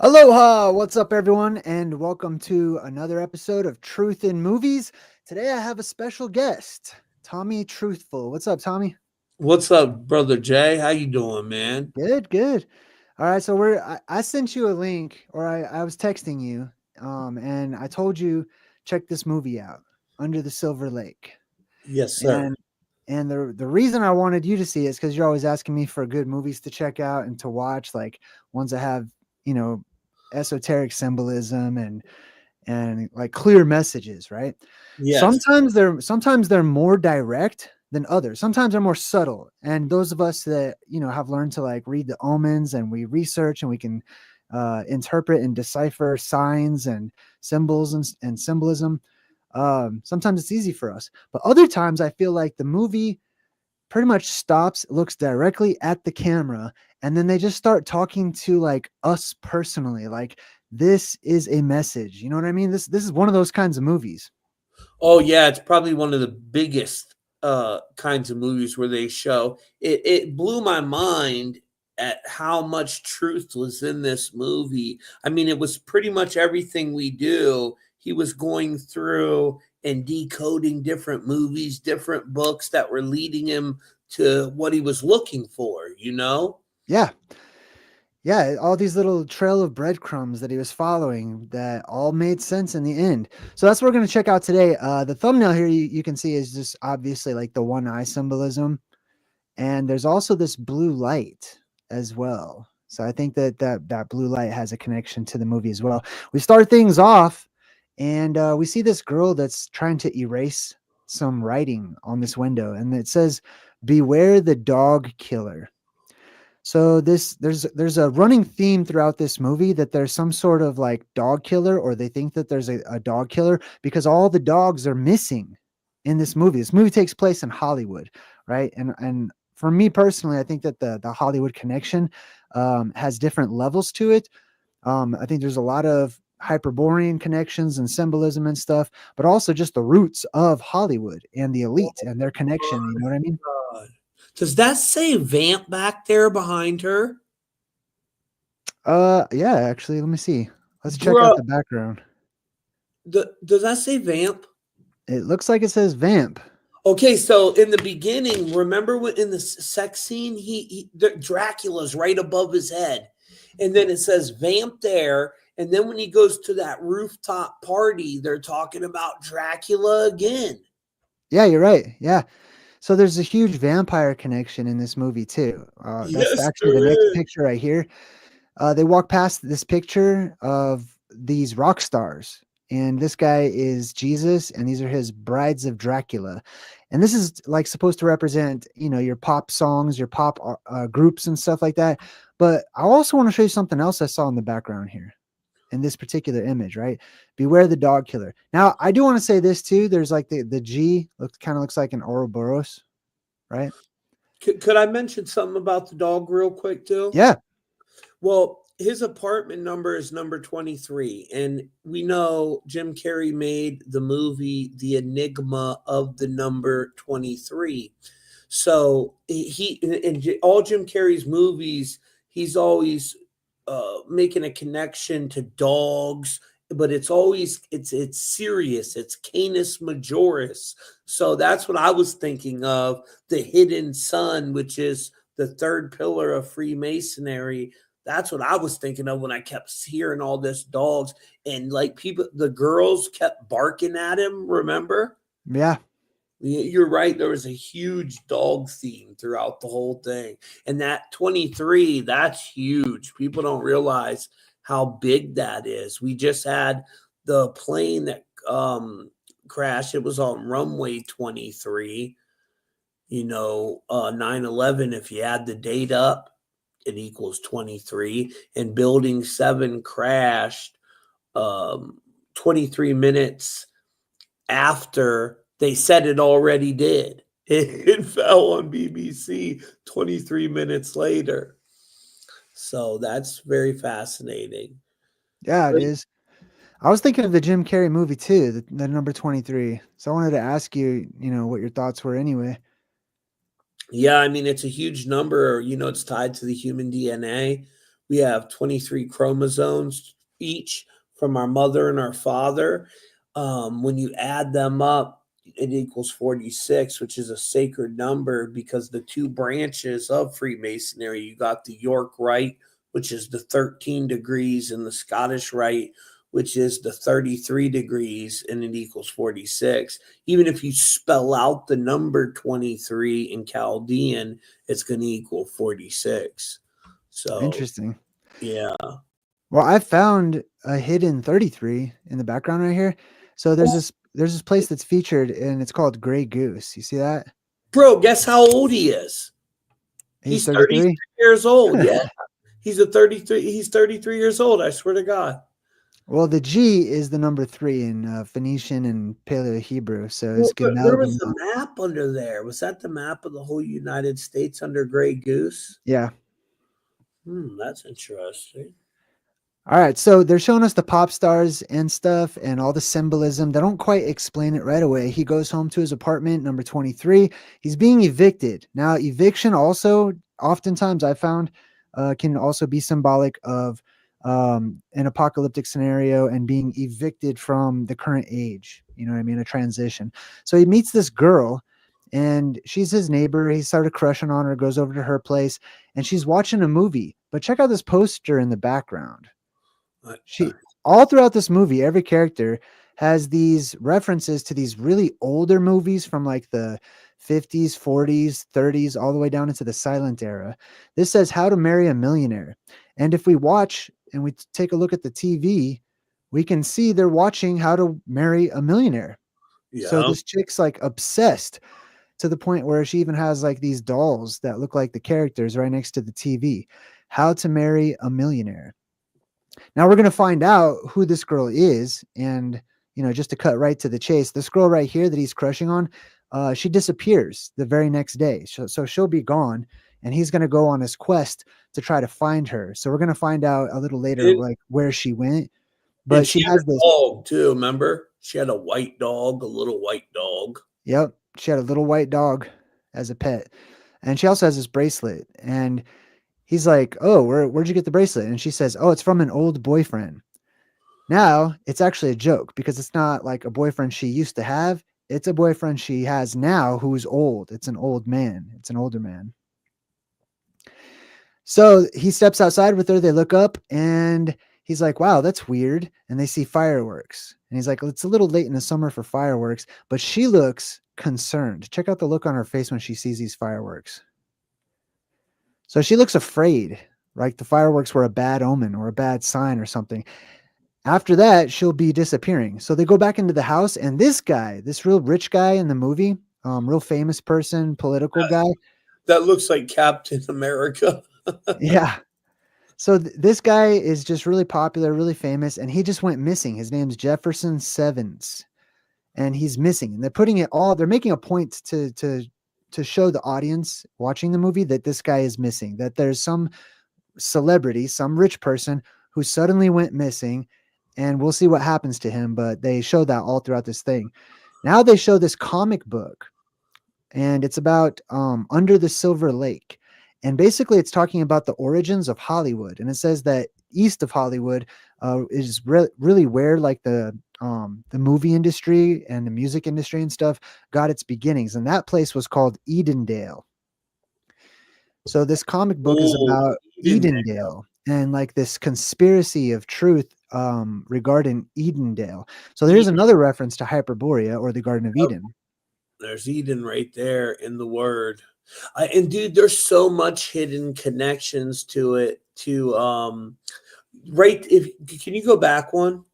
Aloha! What's up, everyone? And welcome to another episode of Truth in Movies. Today I have a special guest, Tommy Truthful. What's up, Tommy? What's up, brother Jay? How you doing, man? Good, good. All right, so I sent you a link, or I was texting you, and I told you check this movie out, Under the Silver Lake. Yes, sir. And the reason I wanted you to see it is because you're always asking me for good movies to check out and to watch, like ones that have, you know, esoteric symbolism and like clear messages, right? Yes. Sometimes they're more direct than others. Sometimes they're more subtle. And those of us that, have learned to like read the omens and we research and we can interpret and decipher signs and symbols and symbolism. Sometimes it's easy for us, but other times I feel like the movie pretty much stops, looks directly at the camera, and then they just start talking to like us personally. Like, this is a message. You know what I mean? This is one of those kinds of movies. Oh, yeah. It's probably one of the biggest kinds of movies where they show it. It blew my mind at how much truth was in this movie. I mean, it was pretty much everything we do. He was going through and decoding different movies, different books that were leading him to what he was looking for, you know? Yeah. Yeah, all these little trail of breadcrumbs that he was following that all made sense in the end. So that's what we're going to check out today. The thumbnail here you can see is just obviously like the one eye symbolism. And there's also this blue light as well. So I think that blue light has a connection to the movie as well. We start things off and we see this girl that's trying to erase some writing on this window. And it says, "Beware the dog killer." So there's a running theme throughout this movie that there's some sort of like dog killer, or they think that there's a dog killer because all the dogs are missing in this movie. This movie takes place in Hollywood, right? And for me personally, I think that the Hollywood connection has different levels to it. I think there's a lot of Hyperborean connections and symbolism and stuff, but also just the roots of Hollywood and the elite and their connection. You know what I mean? God. Does that say vamp back there behind her? Yeah, actually, let me see. Let's check out Bro, the background. does that say vamp? It looks like it says vamp. Okay, so in the beginning, remember when in the sex scene, Dracula's right above his head, and then it says vamp there, and then when he goes to that rooftop party, they're talking about Dracula again. Yeah, you're right. Yeah. So there's a huge vampire connection in this movie too. That's Yes, actually the there next is. picture right here. They walk past this picture of these rock stars, and this guy is Jesus, and these are his brides of Dracula. And this is like supposed to represent, your pop songs, your pop groups and stuff like that. But I also want to show you something else I saw in the background here in this particular image, right? Beware the dog killer. Now, I do want to say this too. There's like the G kind of looks like an Ouroboros, right? Could I mention something about the dog real quick too? Yeah. Well, his apartment number is number 23. And we know Jim Carrey made the movie The Enigma of the Number 23. So in all Jim Carrey's movies, he's always making a connection to dogs, but it's serious. It's Canis Majoris. So that's what I was thinking of, the hidden sun, which is the third pillar of Freemasonry. That's what I was thinking of when I kept hearing all this dogs, and like people, the girls kept barking at him. Remember? Yeah. You're right. There was a huge dog theme throughout the whole thing. And that 23, that's huge. People don't realize how big that is. We just had the plane that crashed. It was on runway 23. 9/11, if you add the date up, it equals 23. And Building 7 crashed 23 minutes after they said it already did. It fell on BBC 23 minutes later. So that's very fascinating. Yeah, it But is. I was thinking of the Jim Carrey movie too, the number 23. So I wanted to ask you, what your thoughts were anyway. yeah, I mean, it's a huge number. It's tied to the human DNA. We have 23 chromosomes each from our mother and our father. When you add them up, it equals 46, which is a sacred number because the two branches of Freemasonry, you got the York Rite, which is the 13 degrees, and the Scottish Rite, which is the 33 degrees, and it equals 46. Even if you spell out the number 23 in Chaldean, it's going to equal 46. So, Interesting. yeah. Well, I found a hidden 33 in the background right here. So there's this place that's featured and it's called Grey Goose. You see that? Bro, guess how old he is? He's He's 33 33. years old. Yeah. He's 33 years old, I swear to God. Well, the G is the number 3 in Phoenician and Paleo Hebrew. So Well, it's there was Gemalgama. a map under there. Was that the map of the whole United States under Grey Goose? Yeah. That's interesting. All right, so they're showing us the pop stars and stuff and all the symbolism. They don't quite explain it right away. He goes home to his apartment, number 23. He's being evicted. Now, eviction also, oftentimes I found, can also be symbolic of an apocalyptic scenario and being evicted from the current age. You know what I mean? A transition. So he meets this girl and she's his neighbor. He started crushing on her, goes over to her place, and she's watching a movie. But check out this poster in the background. She all throughout this movie, every character has these references to these really older movies from like the 50s, 40s, 30s, all the way down into the silent era. This says How to Marry a Millionaire. And if we watch and we take a look at the TV, we can see they're watching How to Marry a Millionaire. So Yeah. this chick's like obsessed to the point where she even has like these dolls that look like the characters right next to the TV. How to Marry a Millionaire. Now we're going to find out who this girl is. And, just to cut right to the chase, this girl right here that he's crushing on, she disappears the very next day. So she'll be gone and he's going to go on his quest to try to find her. So we're going to find out a little later, And, like where she went, and but she she had has a this. dog too, remember? She had a white dog, a little white dog. Yep. She had a little white dog as a pet. And she also has this bracelet. And he's like, oh, where'd you get the bracelet? And she says, oh, it's from an old boyfriend. Now, it's actually a joke because it's not like a boyfriend she used to have. It's a boyfriend she has now who's old. It's an old man. It's an older man. So he steps outside with her. They look up and he's like, wow, that's weird. And they see fireworks. And he's like, it's a little late in the summer for fireworks, but she looks concerned. Check out the look on her face when she sees these fireworks. So she looks afraid, like the fireworks were a bad omen or a bad sign or something. After that, she'll be disappearing. So they go back into the house, and this guy, this real rich guy in the movie, real famous person, political guy. That looks like Captain America. Yeah. So this guy is just really popular, really famous, and he just went missing. His name's Jefferson Sevens, and he's missing. And they're making a point to show the audience watching the movie that this guy is missing, that there's some celebrity, some rich person who suddenly went missing, and we'll see what happens to him. But they show that all throughout this thing. Now they show this comic book, and it's about Under the Silver Lake. And basically, it's talking about the origins of Hollywood. And it says that east of Hollywood is really where like the movie industry and the music industry and stuff got its beginnings. And that place was called Edendale. So this comic book is Oh, about Edendale and like this conspiracy of truth regarding Edendale. So there's Eden. another reference to Hyperborea or the Garden of Eden. There's Eden right there in the word. And dude, there's so much hidden connections to it. Right, if can you go back one?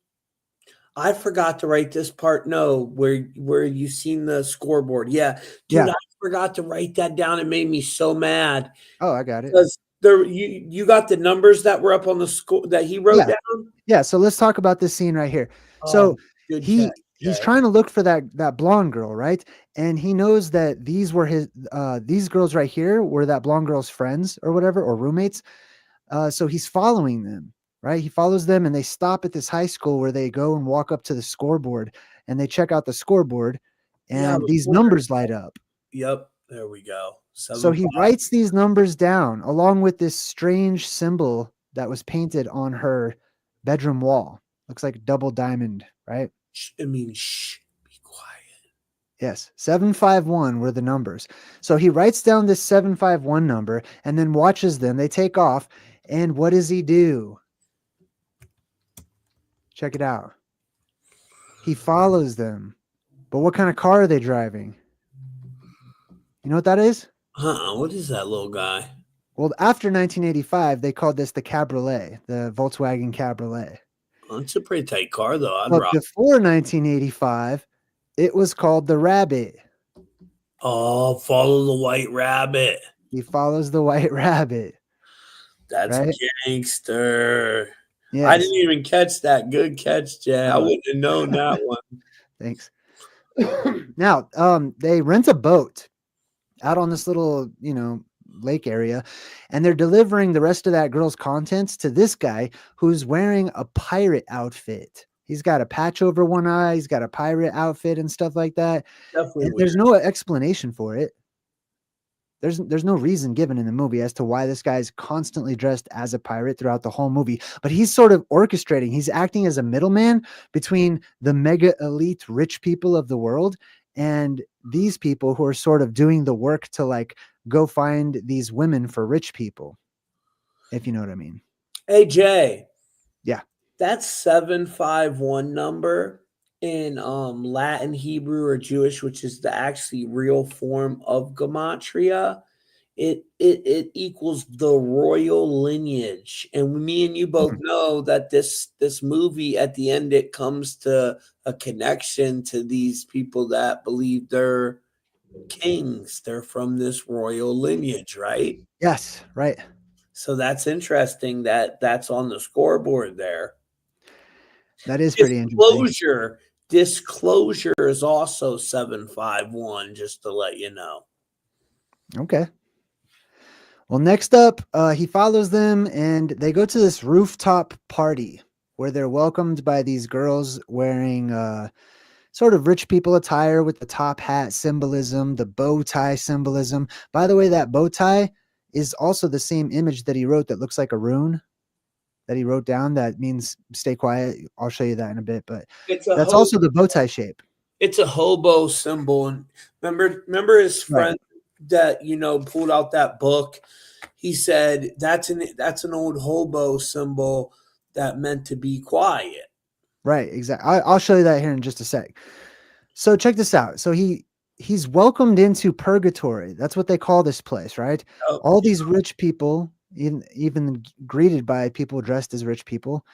I forgot to write this part. No, where you seen the scoreboard. Yeah, dude, Yeah. I forgot to write that down. It made me so mad Oh, I got it. because there you got the numbers that were up on the score that he wrote Yeah. down. Yeah. So let's talk about this scene right here. So Oh, good catch, he's Jay. trying to look for that blonde girl, right? And he knows that these were these girls right here were that blonde girl's friends or whatever, or roommates. So he's following them, right? He follows them and they stop at this high school where they go and walk up to the scoreboard and they check out the scoreboard Yeah, and these numbers light up. Yep, there we go. So he 7-5. writes these numbers down along with this strange symbol that was painted on her bedroom wall. Looks like a double diamond, right? Shh, be quiet. Yes, 751 were the numbers. So he writes down this 751 number and then watches them. They take off. And what does he do? Check it out. He follows them. But what kind of car are they driving? You know what that is? What is that little guy? Well, after 1985, they called this the Cabriolet, the Volkswagen Cabriolet. Oh, it's a pretty tight car, though. I'd But rock. before 1985, it was called the Rabbit. Oh, follow the white rabbit. He follows the White Rabbit. That's Right? gangster. I Yes. didn't even catch that. Good catch, Jay. I wouldn't have known that one. Thanks. Now, they rent a boat out on this little, lake area, and they're delivering the rest of that girl's contents to this guy who's wearing a pirate outfit. He's got a patch over one eye, he's got a pirate outfit and stuff like that. Definitely And weird. there's no explanation for it. There's no reason given in the movie as to why this guy's constantly dressed as a pirate throughout the whole movie, but he's sort of orchestrating. He's acting as a middleman between the mega elite rich people of the world and these people who are sort of doing the work to like go find these women for rich people, if you know what I mean. Hey, Jay. Yeah. That 751 number in Latin, Hebrew, or Jewish, which is the actually real form of Gematria, it equals the royal lineage. And me and you both know that this movie at the end, it comes to a connection to these people that believe they're kings. They're from this royal lineage, right? Yes, right. So that's interesting that that's on the scoreboard there. That is pretty interesting. Disclosure is also 751, just to let you know. Okay. Well, next up, he follows them and they go to this rooftop party where they're welcomed by these girls wearing sort of rich people attire with the top hat symbolism, the bow tie symbolism. By the way, that bow tie is also the same image that he wrote that looks like a rune that he wrote down. That means stay quiet. I'll show you that in a bit, but that's also the bow tie shape. It's a hobo symbol. And remember his friend that, pulled out that book? He said that's an old hobo symbol that meant to be quiet. Right, exactly. I'll show you that here in just a sec. So check this out. So he's welcomed into purgatory. That's what they call this place, right? All these rich people, even greeted by people dressed as rich people,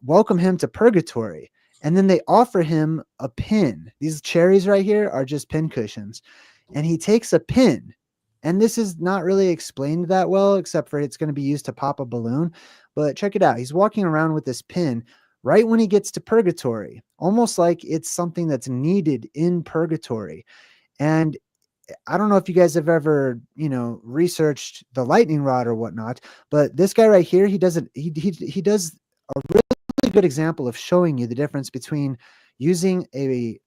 welcome him to purgatory. And then they offer him a pin. These cherries right here are just pin cushions. And he takes a pin. And this is not really explained that well, except for it's going to be used to pop a balloon. But check it out. He's walking around with this pin right when he gets to purgatory, almost like it's something that's needed in purgatory. And I don't know if you guys have ever, researched the lightning rod or whatnot, but this guy right here, he does a really good example of showing you the difference between using a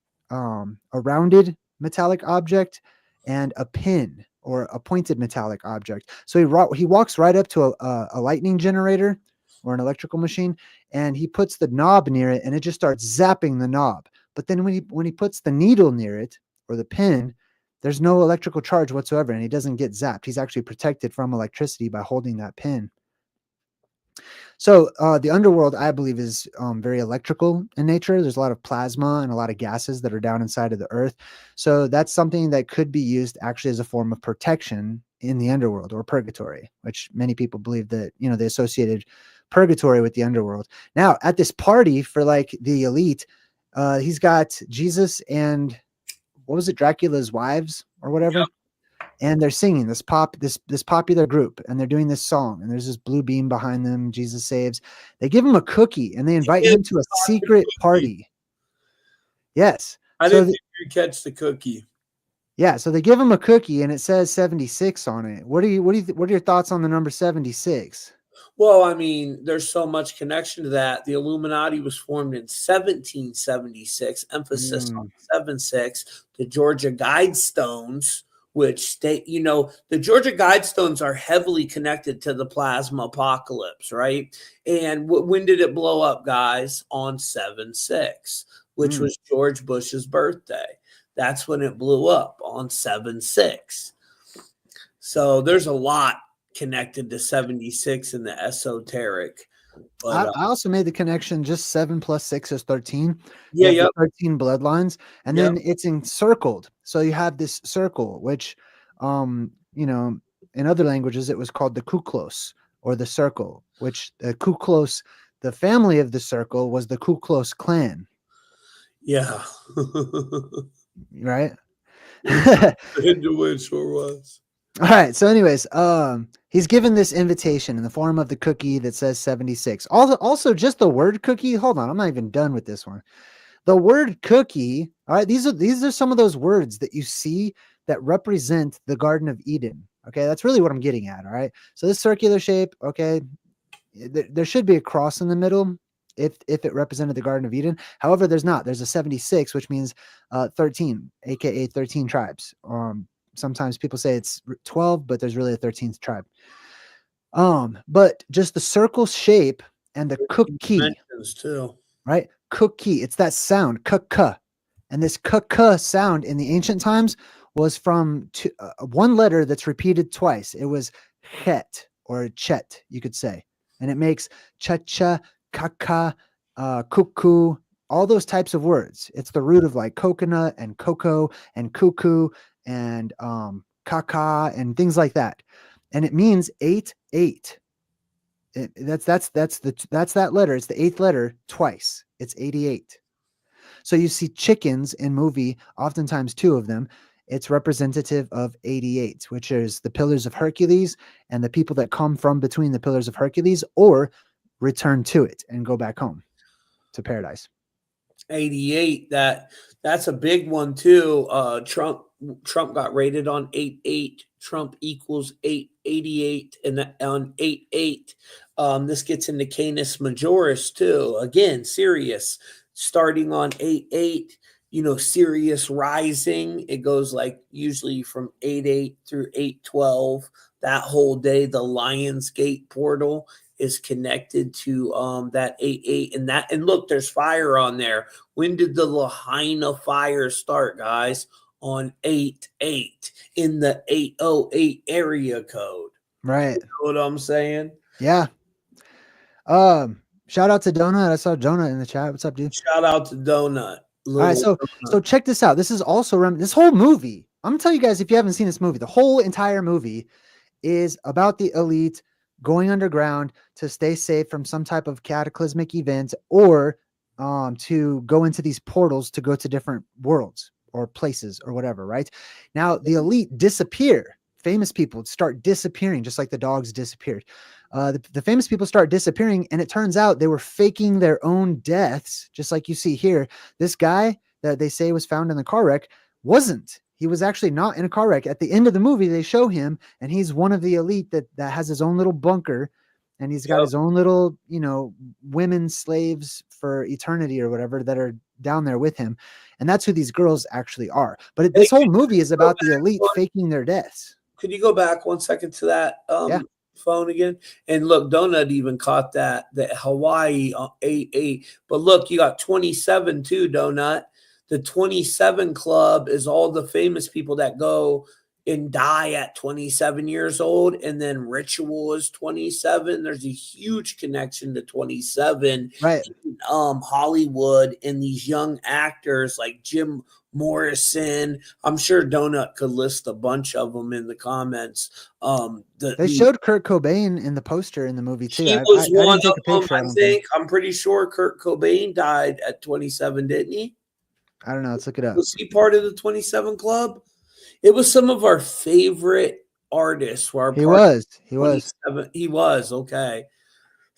rounded metallic object and a pin or a pointed metallic object. So he walks right up to a lightning generator or an electrical machine, and he puts the knob near it, and it just starts zapping the knob. But then when he puts the needle near it or the pin, there's no electrical charge whatsoever, and he doesn't get zapped. He's actually protected from electricity by holding that pin. So the underworld, I believe, is very electrical in nature. There's a lot of plasma and a lot of gases that are down inside of the earth. So that's something that could be used actually as a form of protection in the underworld or purgatory, which many people believe that, they associated purgatory with the underworld. Now, at this party for like the elite, he's got Jesus and what was it, Dracula's wives or whatever? Yep. And they're singing this popular group, and they're doing this song, and there's this blue beam behind them. Jesus saves. They give him a cookie, and they invite him to a secret party. Yes. I didn't think you catch the cookie. Yeah, so they give him a cookie, and it says 76 on it. What are your thoughts on the number 76? Well, I mean, there's so much connection to that. The Illuminati was formed in 1776, emphasis on 76. The Georgia Guidestones which state, the Georgia Guidestones are heavily connected to the plasma apocalypse, right? And when did it blow up, guys? On 7/6, which was George Bush's birthday. That's when it blew up, on 7/6. So there's a lot connected to 76 in the esoteric. But I also made the connection, just 7 plus 6 is 13. You yeah, have the yep, 13 bloodlines, and yep. then it's encircled. So you have this circle, which, in other languages, it was called the Kuklos, or the circle, which the Kuklos, the family of the circle, was the Ku Klux Klan, Yeah. right? It sure was. All right. So, anyways, he's given this invitation in the form of the cookie that says 76. Also, just the word cookie. Hold on, I'm not even done with this one. The word cookie. All right, these are some of those words that you see that represent the Garden of Eden. Okay, that's really what I'm getting at. All right. So this circular shape. Okay, there should be a cross in the middle if it represented the Garden of Eden. However, there's not. There's a 76, which means 13, aka 13 tribes. Sometimes people say it's 12, but there's really a 13th tribe. But just the circle shape and the cookie, too. right? Cookie. It's that sound, k-k. And this k-k sound in the ancient times was from one letter that's repeated twice. It was chet, or chet, you could say. And it makes cha-cha, ka-ka, cuckoo, all those types of words. It's the root of like coconut and cocoa and cuckoo and kaka and things like that. And it means 8. That's that letter. It's the 8th letter twice. It's 88. So you see chickens in movie, oftentimes 2 of them. It's representative of 88, which is the pillars of Hercules and the people that come from between the pillars of Hercules or return to it and go back home to paradise. 88. That's a big one too. Trump got rated on 88. Trump equals 888, and on 88. This gets into Canis Majoris too. Again, Sirius starting on 88. Sirius rising. It goes like usually from 88 through 812. That whole day, the Lion's Gate portal is connected to that 88, and look, there's fire on there. When did the Lahaina fire start, guys? On 88 in the 808 area code. Right. You know what I'm saying? Yeah. Shout out to Donut. I saw Donut in the chat. What's up, dude? Shout out to Donut. All right, so check this out. This is also this whole movie. I'm gonna tell you guys, if you haven't seen this movie, the whole entire movie is about the elite going underground to stay safe from some type of cataclysmic event, or to go into these portals to go to different worlds or places or whatever. Right now, the elite disappear. Famous people start disappearing, just like the dogs disappeared. The famous people start disappearing, and it turns out they were faking their own deaths, just like you see here. This guy that they say was found in the car wreck wasn't. He was actually not in a car wreck. At the end of the movie, they show him, and he's one of the elite that has his own little bunker, and he's got his own little, women slaves for eternity or whatever that are down there with him. And that's who these girls actually are. But this whole movie is about the elite faking their deaths. Could you go back 1 second to that phone again? And look, Donut even caught that Hawaii 88. But look, you got 27 too, Donut. The 27 Club is all the famous people that go and die at 27 years old. And then Ritual is 27. There's a huge connection to 27. Right. In, Hollywood, and these young actors like Jim Morrison. I'm sure Donut could list a bunch of them in the comments. They showed Kurt Cobain in the poster in the movie too. He was one of them, I think. I'm pretty sure Kurt Cobain died at 27, didn't he? I don't know. Let's look it up. Was he part of the 27 Club? It was some of our favorite artists. He was. He was. Okay.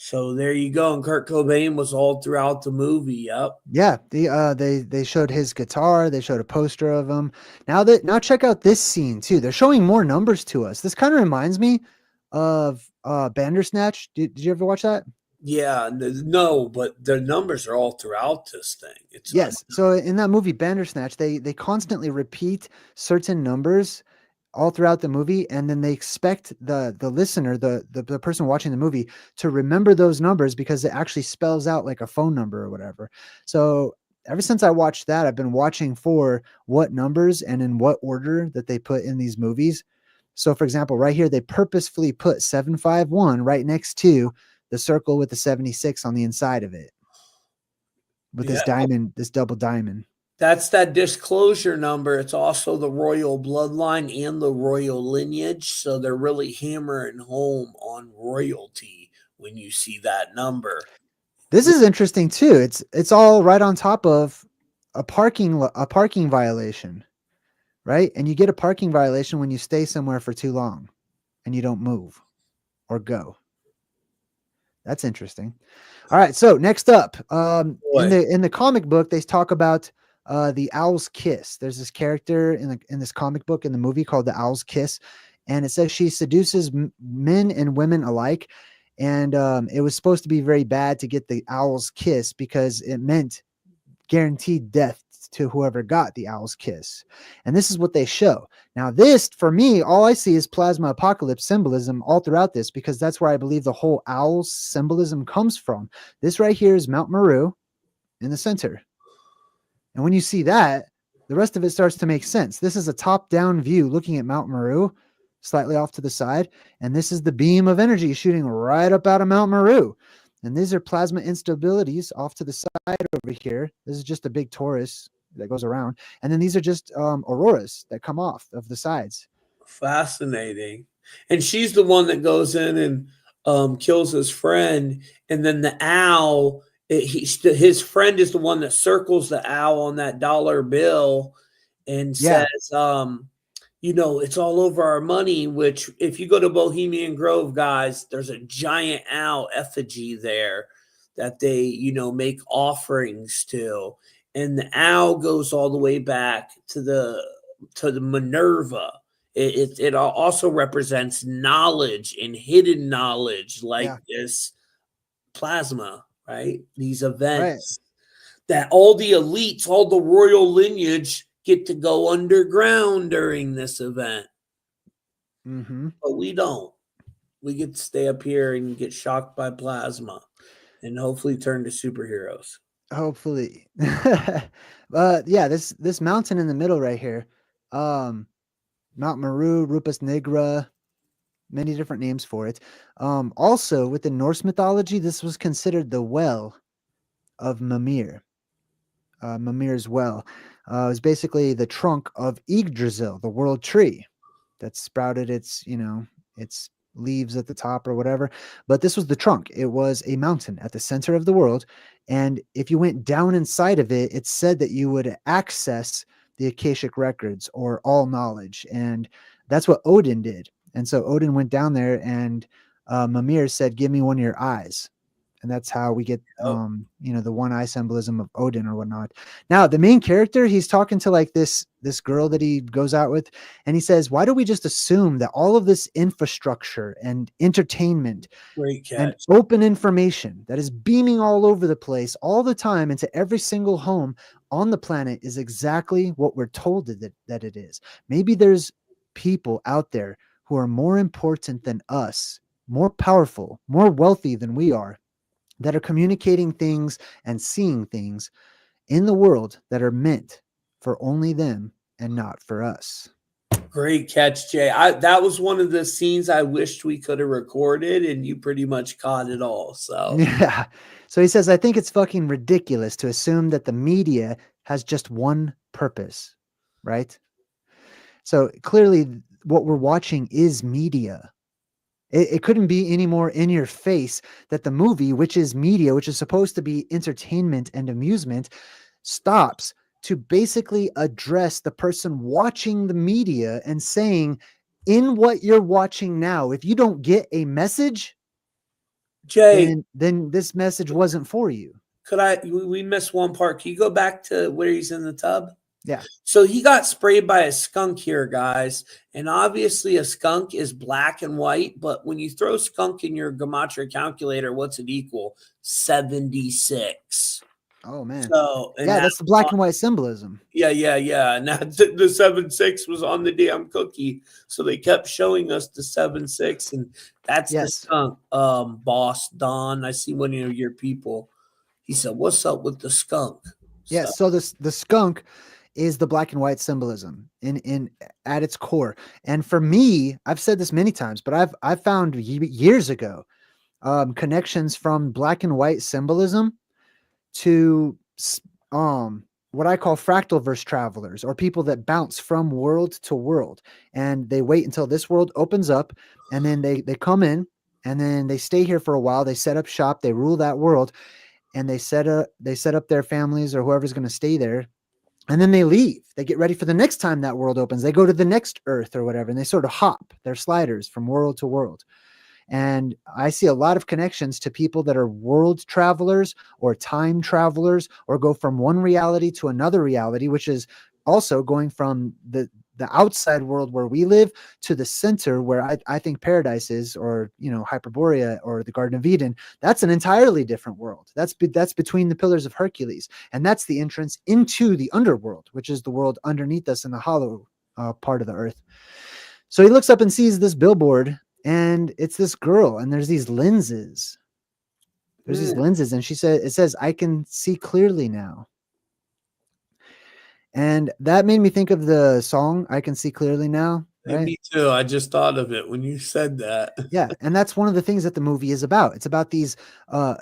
So there you go. And Kurt Cobain was all throughout the movie. Yep. Yeah. They showed his guitar. They showed a poster of him. Now check out this scene too. They're showing more numbers to us. This kind of reminds me of Bandersnatch. Did you ever watch that? Yeah, no, but the numbers are all throughout this thing. Yes. So in that movie Bandersnatch, they constantly repeat certain numbers all throughout the movie, and then they expect the listener, the person watching the movie, to remember those numbers because it actually spells out like a phone number or whatever. So ever since I watched that, I've been watching for what numbers and in what order that they put in these movies. So for example, right here, they purposefully put 751 right next to the circle with the 76 on the inside of it with this Yeah. diamond, this double diamond. That's that disclosure number. It's also the royal bloodline and the royal lineage. So they're really hammering home on royalty when you see that number. This is interesting too. It's all right on top of a parking violation, right? And you get a parking violation when you stay somewhere for too long and you don't move or go. That's interesting. All right, so next up, in the comic book, they talk about the Owl's Kiss. There's this character in this comic book in the movie called the Owl's Kiss, and it says she seduces men and women alike. And it was supposed to be very bad to get the Owl's Kiss because it meant guaranteed death to whoever got the Owl's Kiss. And this is what they show. Now, this, for me, all I see is plasma apocalypse symbolism all throughout this, because that's where I believe the whole owl symbolism comes from. This right here is Mount Meru in the center. And when you see that, the rest of it starts to make sense. This is a top-down view looking at Mount Meru, slightly off to the side. And this is the beam of energy shooting right up out of Mount Meru. And these are plasma instabilities off to the side over here. This is just a big torus that goes around. And then these are just auroras that come off of the sides. Fascinating. And she's the one that goes in and kills his friend. And then the owl, his friend is the one that circles the owl on that dollar bill and says, you know, it's all over our money, which if you go to Bohemian Grove, guys, there's a giant owl effigy there that they, you know, make offerings to. And the owl goes all the way back to the Minerva. It also represents knowledge and hidden knowledge, like this plasma, right? These events that all the elites, all the royal lineage get to go underground during this event. But we don't. We get to stay up here and get shocked by plasma and hopefully turn to superheroes. Hopefully. Yeah, this mountain in the middle right here, Mount Meru, Rupus Nigra, many different names for it. Also within Norse mythology, this was considered the well of Mimir. Mimir's well. It was basically the trunk of Yggdrasil, the world tree that sprouted its, you know, its leaves at the top or whatever. But this was the trunk. It was a mountain at the center of the world. And if you went down inside of it, it said that you would access the Akashic records or all knowledge. And that's what Odin did. And so Odin went down there and Mimir said, give me one of your eyes. And that's how we get, you know, the one eye symbolism of Odin or whatnot. Now, the main character, he's talking to like this girl that he goes out with. And he says, why do we just assume that all of this infrastructure and entertainment and open information that is beaming all over the place all the time into every single home on the planet is exactly what we're told that it is? Maybe there's people out there who are more important than us, more powerful, more wealthy than we are, that are communicating things and seeing things in the world that are meant for only them and not for us. Great catch, Jay. That was one of the scenes I wished we could have recorded, and you pretty much caught it all. So yeah. So he says, I think it's fucking ridiculous to assume that the media has just one purpose, right? So clearly what we're watching is media. It couldn't be any more in your face that the movie, which is media, which is supposed to be entertainment and amusement, stops to basically address the person watching the media and saying, in what you're watching now, if you don't get a message, Jay, then this message wasn't for you. We missed one part. Can you go back to where he's in the tub? Yeah. So he got sprayed by a skunk here, guys. And obviously a skunk is black and white, but when you throw skunk in your Gematria calculator, what's it equal? 76. Oh man. So, and Yeah, that, that's the black and white symbolism. yeah. And that the 7-6 was on the damn cookie. So they kept showing us the 7-6, and that's the Yes. skunk. Boss Don, I see one of your people. He said, "What's up with the skunk?" So Yes. So this the skunk is the black and white symbolism in at its core. And for me, I've said this many times, but I've found years ago connections from black and white symbolism to what I call fractal verse travelers, or people that bounce from world to world, and they wait until this world opens up, and then they come in, and then they stay here for a while. They set up shop, they rule that world, and they set up their families or whoever's going to stay there, and then they leave. They get ready for the next time that world opens. They go to the next Earth or whatever, and they sort of hop their sliders from world to world. And I see a lot of connections to people that are world travelers or time travelers, or go from one reality to another reality, which is also going from the outside world where we live to the center where I think paradise is, or, Hyperborea or the Garden of Eden. That's an entirely different world. That's between the pillars of Hercules. And that's the entrance into the underworld, which is the world underneath us in the hollow part of the earth. So he looks up and sees this billboard, and it's this girl, and there's these lenses. There's these lenses, and it says, "I can see clearly now." And that made me think of the song, "I Can See Clearly Now," and right? me too. I just thought of it when you said that. Yeah. And that's one of the things that the movie is about. It's about these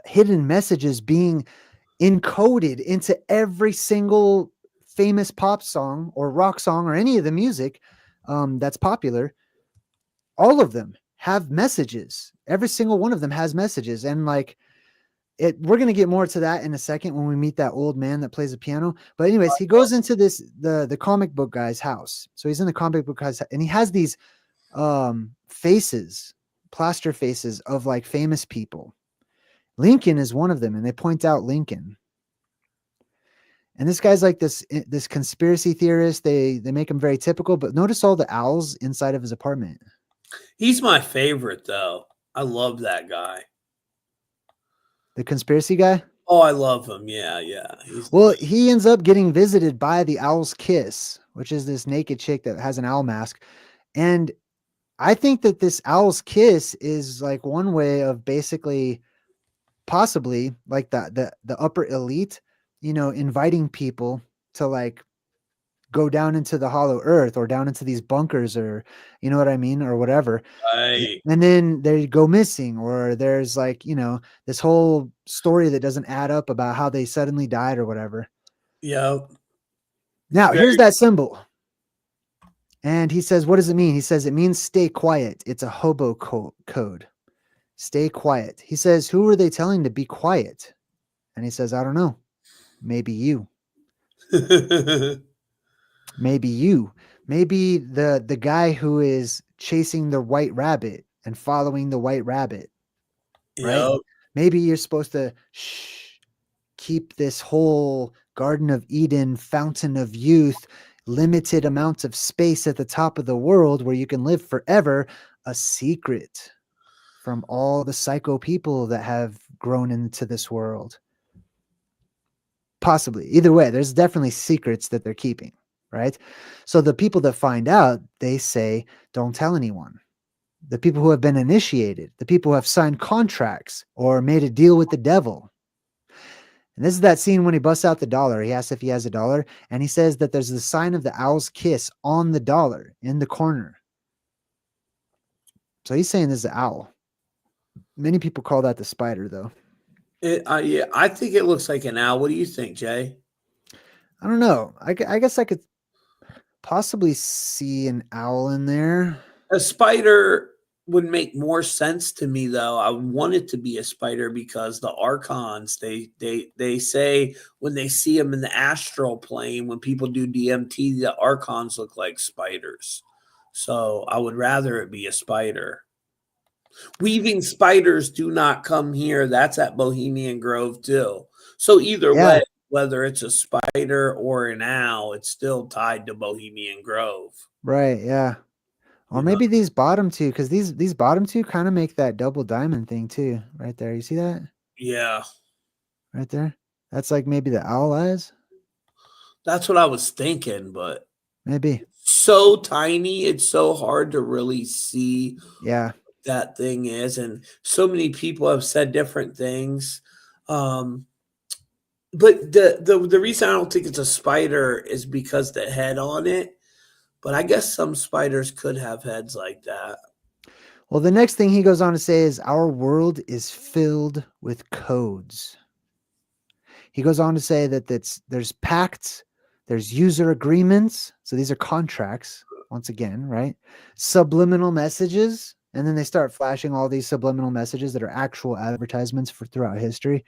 hidden messages being encoded into every single famous pop song or rock song or any of the music that's popular. All of them have messages. Every single one of them has messages. And like, we're going to get more to that in a second when we meet that old man that plays the piano. But anyways, he goes into the comic book guy's house. So he's in the comic book guy's, and he has these faces, plaster faces of like famous people. Lincoln is one of them, and they point out Lincoln. And this guy's like this conspiracy theorist. They make him very typical, but notice all the owls inside of his apartment. He's my favorite, though. I love that guy. The conspiracy guy. Oh, I love him. Yeah. Well, he ends up getting visited by the owl's kiss, which is this naked chick that has an owl mask. And I think that this owl's kiss is like one way of basically, possibly like the upper elite, inviting people to like go down into the hollow earth or down into these bunkers, or you know what I mean, or whatever. Right. And then they go missing, or there's like, this whole story that doesn't add up about how they suddenly died or whatever. Yeah. Now, here's that symbol. And he says, "What does it mean?" He says, "It means stay quiet. It's a hobo code. Stay quiet." He says, "Who are they telling to be quiet?" And he says, "I don't know. Maybe you. Maybe you. Maybe the guy who is chasing the white rabbit and following the white rabbit, right? Yep. Maybe you're supposed to keep this whole Garden of Eden, fountain of youth, limited amounts of space at the top of the world where you can live forever, a secret from all the psycho people that have grown into this world." Possibly. Either way, there's definitely secrets that they're keeping, right? So the people that find out, they say, "Don't tell anyone." The people who have been initiated, the people who have signed contracts or made a deal with the devil. And this is that scene when he busts out the dollar. He asks if he has a dollar, and he says that there's the sign of the owl's kiss on the dollar in the corner. So he's saying this is the owl. Many people call that the spider, though. Yeah, I think it looks like an owl. What do you think, Jay? I don't know. I guess I could possibly see an owl in there. A spider would make more sense to me, though. I would want it to be a spider because the archons, they say when they see them in the astral plane, when people do DMT, the archons look like spiders. So I would rather it be a spider. Weaving spiders do not come here. That's at Bohemian Grove too. So either way, whether it's a spider or an owl, it's still tied to Bohemian Grove. Right, yeah. Or maybe these bottom two, because these bottom two kind of make that double diamond thing too, right there. You see that? Yeah. Right there? That's like maybe the owl eyes. That's what I was thinking, but Maybe. so tiny, it's so hard to really see Yeah. that thing is, and so many people have said different things. Um, but the reason I don't think it's a spider is because the head on it. But I guess some spiders could have heads like that. Well, the next thing he goes on to say is our world is filled with codes. He goes on to say that there's pacts, there's user agreements. So these are contracts, once again, right? Subliminal messages. And then they start flashing all these subliminal messages that are actual advertisements for throughout history.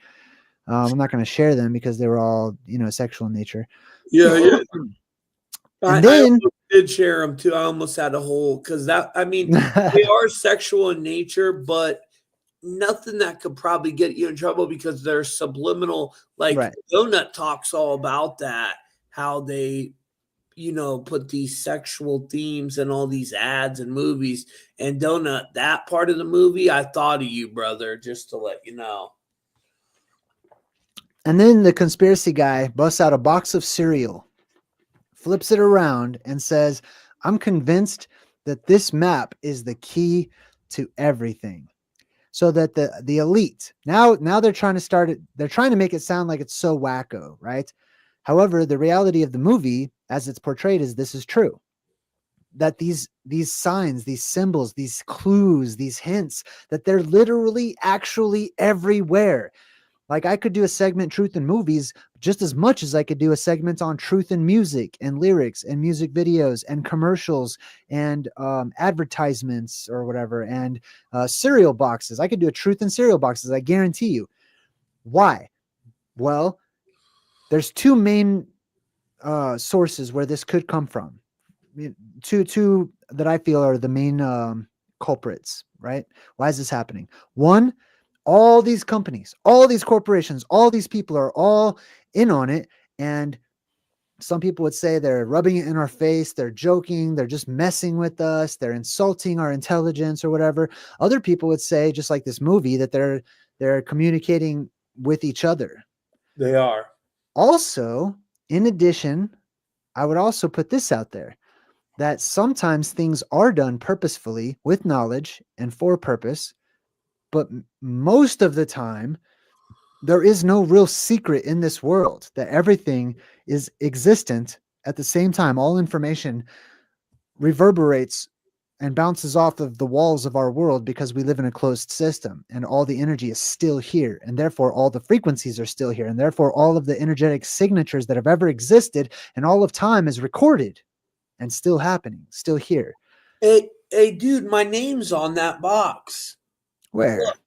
I'm not going to share them because they were all, sexual in nature. Yeah, yeah. And I then almost did share them too. I almost had a whole because they are sexual in nature, but nothing that could probably get you in trouble because they're subliminal. Like right. Donut talks all about that, how they, put these sexual themes and all these ads and movies. And Donut, that part of the movie, I thought of you, brother, just to let you know. And then the conspiracy guy busts out a box of cereal, flips it around, and says, I'm convinced that this map is the key to everything. So that the elite, now they're trying to start it, they're trying to make it sound like it's so wacko, right? However, the reality of the movie, as it's portrayed, is this is true. That these signs, these symbols, these clues, these hints, that they're literally actually everywhere. Like I could do a segment truth in movies just as much as I could do a segment on truth in music and lyrics and music videos and commercials and advertisements or whatever and cereal boxes. I could do a truth in cereal boxes. I guarantee you. Why? Well, there's two main sources where this could come from. Two that I feel are the main culprits, right? Why is this happening? One, all these companies, all these corporations, all these people are all in on it. And some people would say they're rubbing it in our face. They're joking. They're just messing with us. They're insulting our intelligence or whatever. Other people would say, just like this movie, that they're communicating with each other. They are. Also, in addition, I would also put this out there, that sometimes things are done purposefully with knowledge and for purpose. But most of the time, there is no real secret in this world, that everything is existent at the same time. All information reverberates and bounces off of the walls of our world because we live in a closed system, and all the energy is still here. And therefore, all the frequencies are still here. And therefore, all of the energetic signatures that have ever existed and all of time is recorded and still happening, still here. Hey, dude, my name's on that box. Where? Look,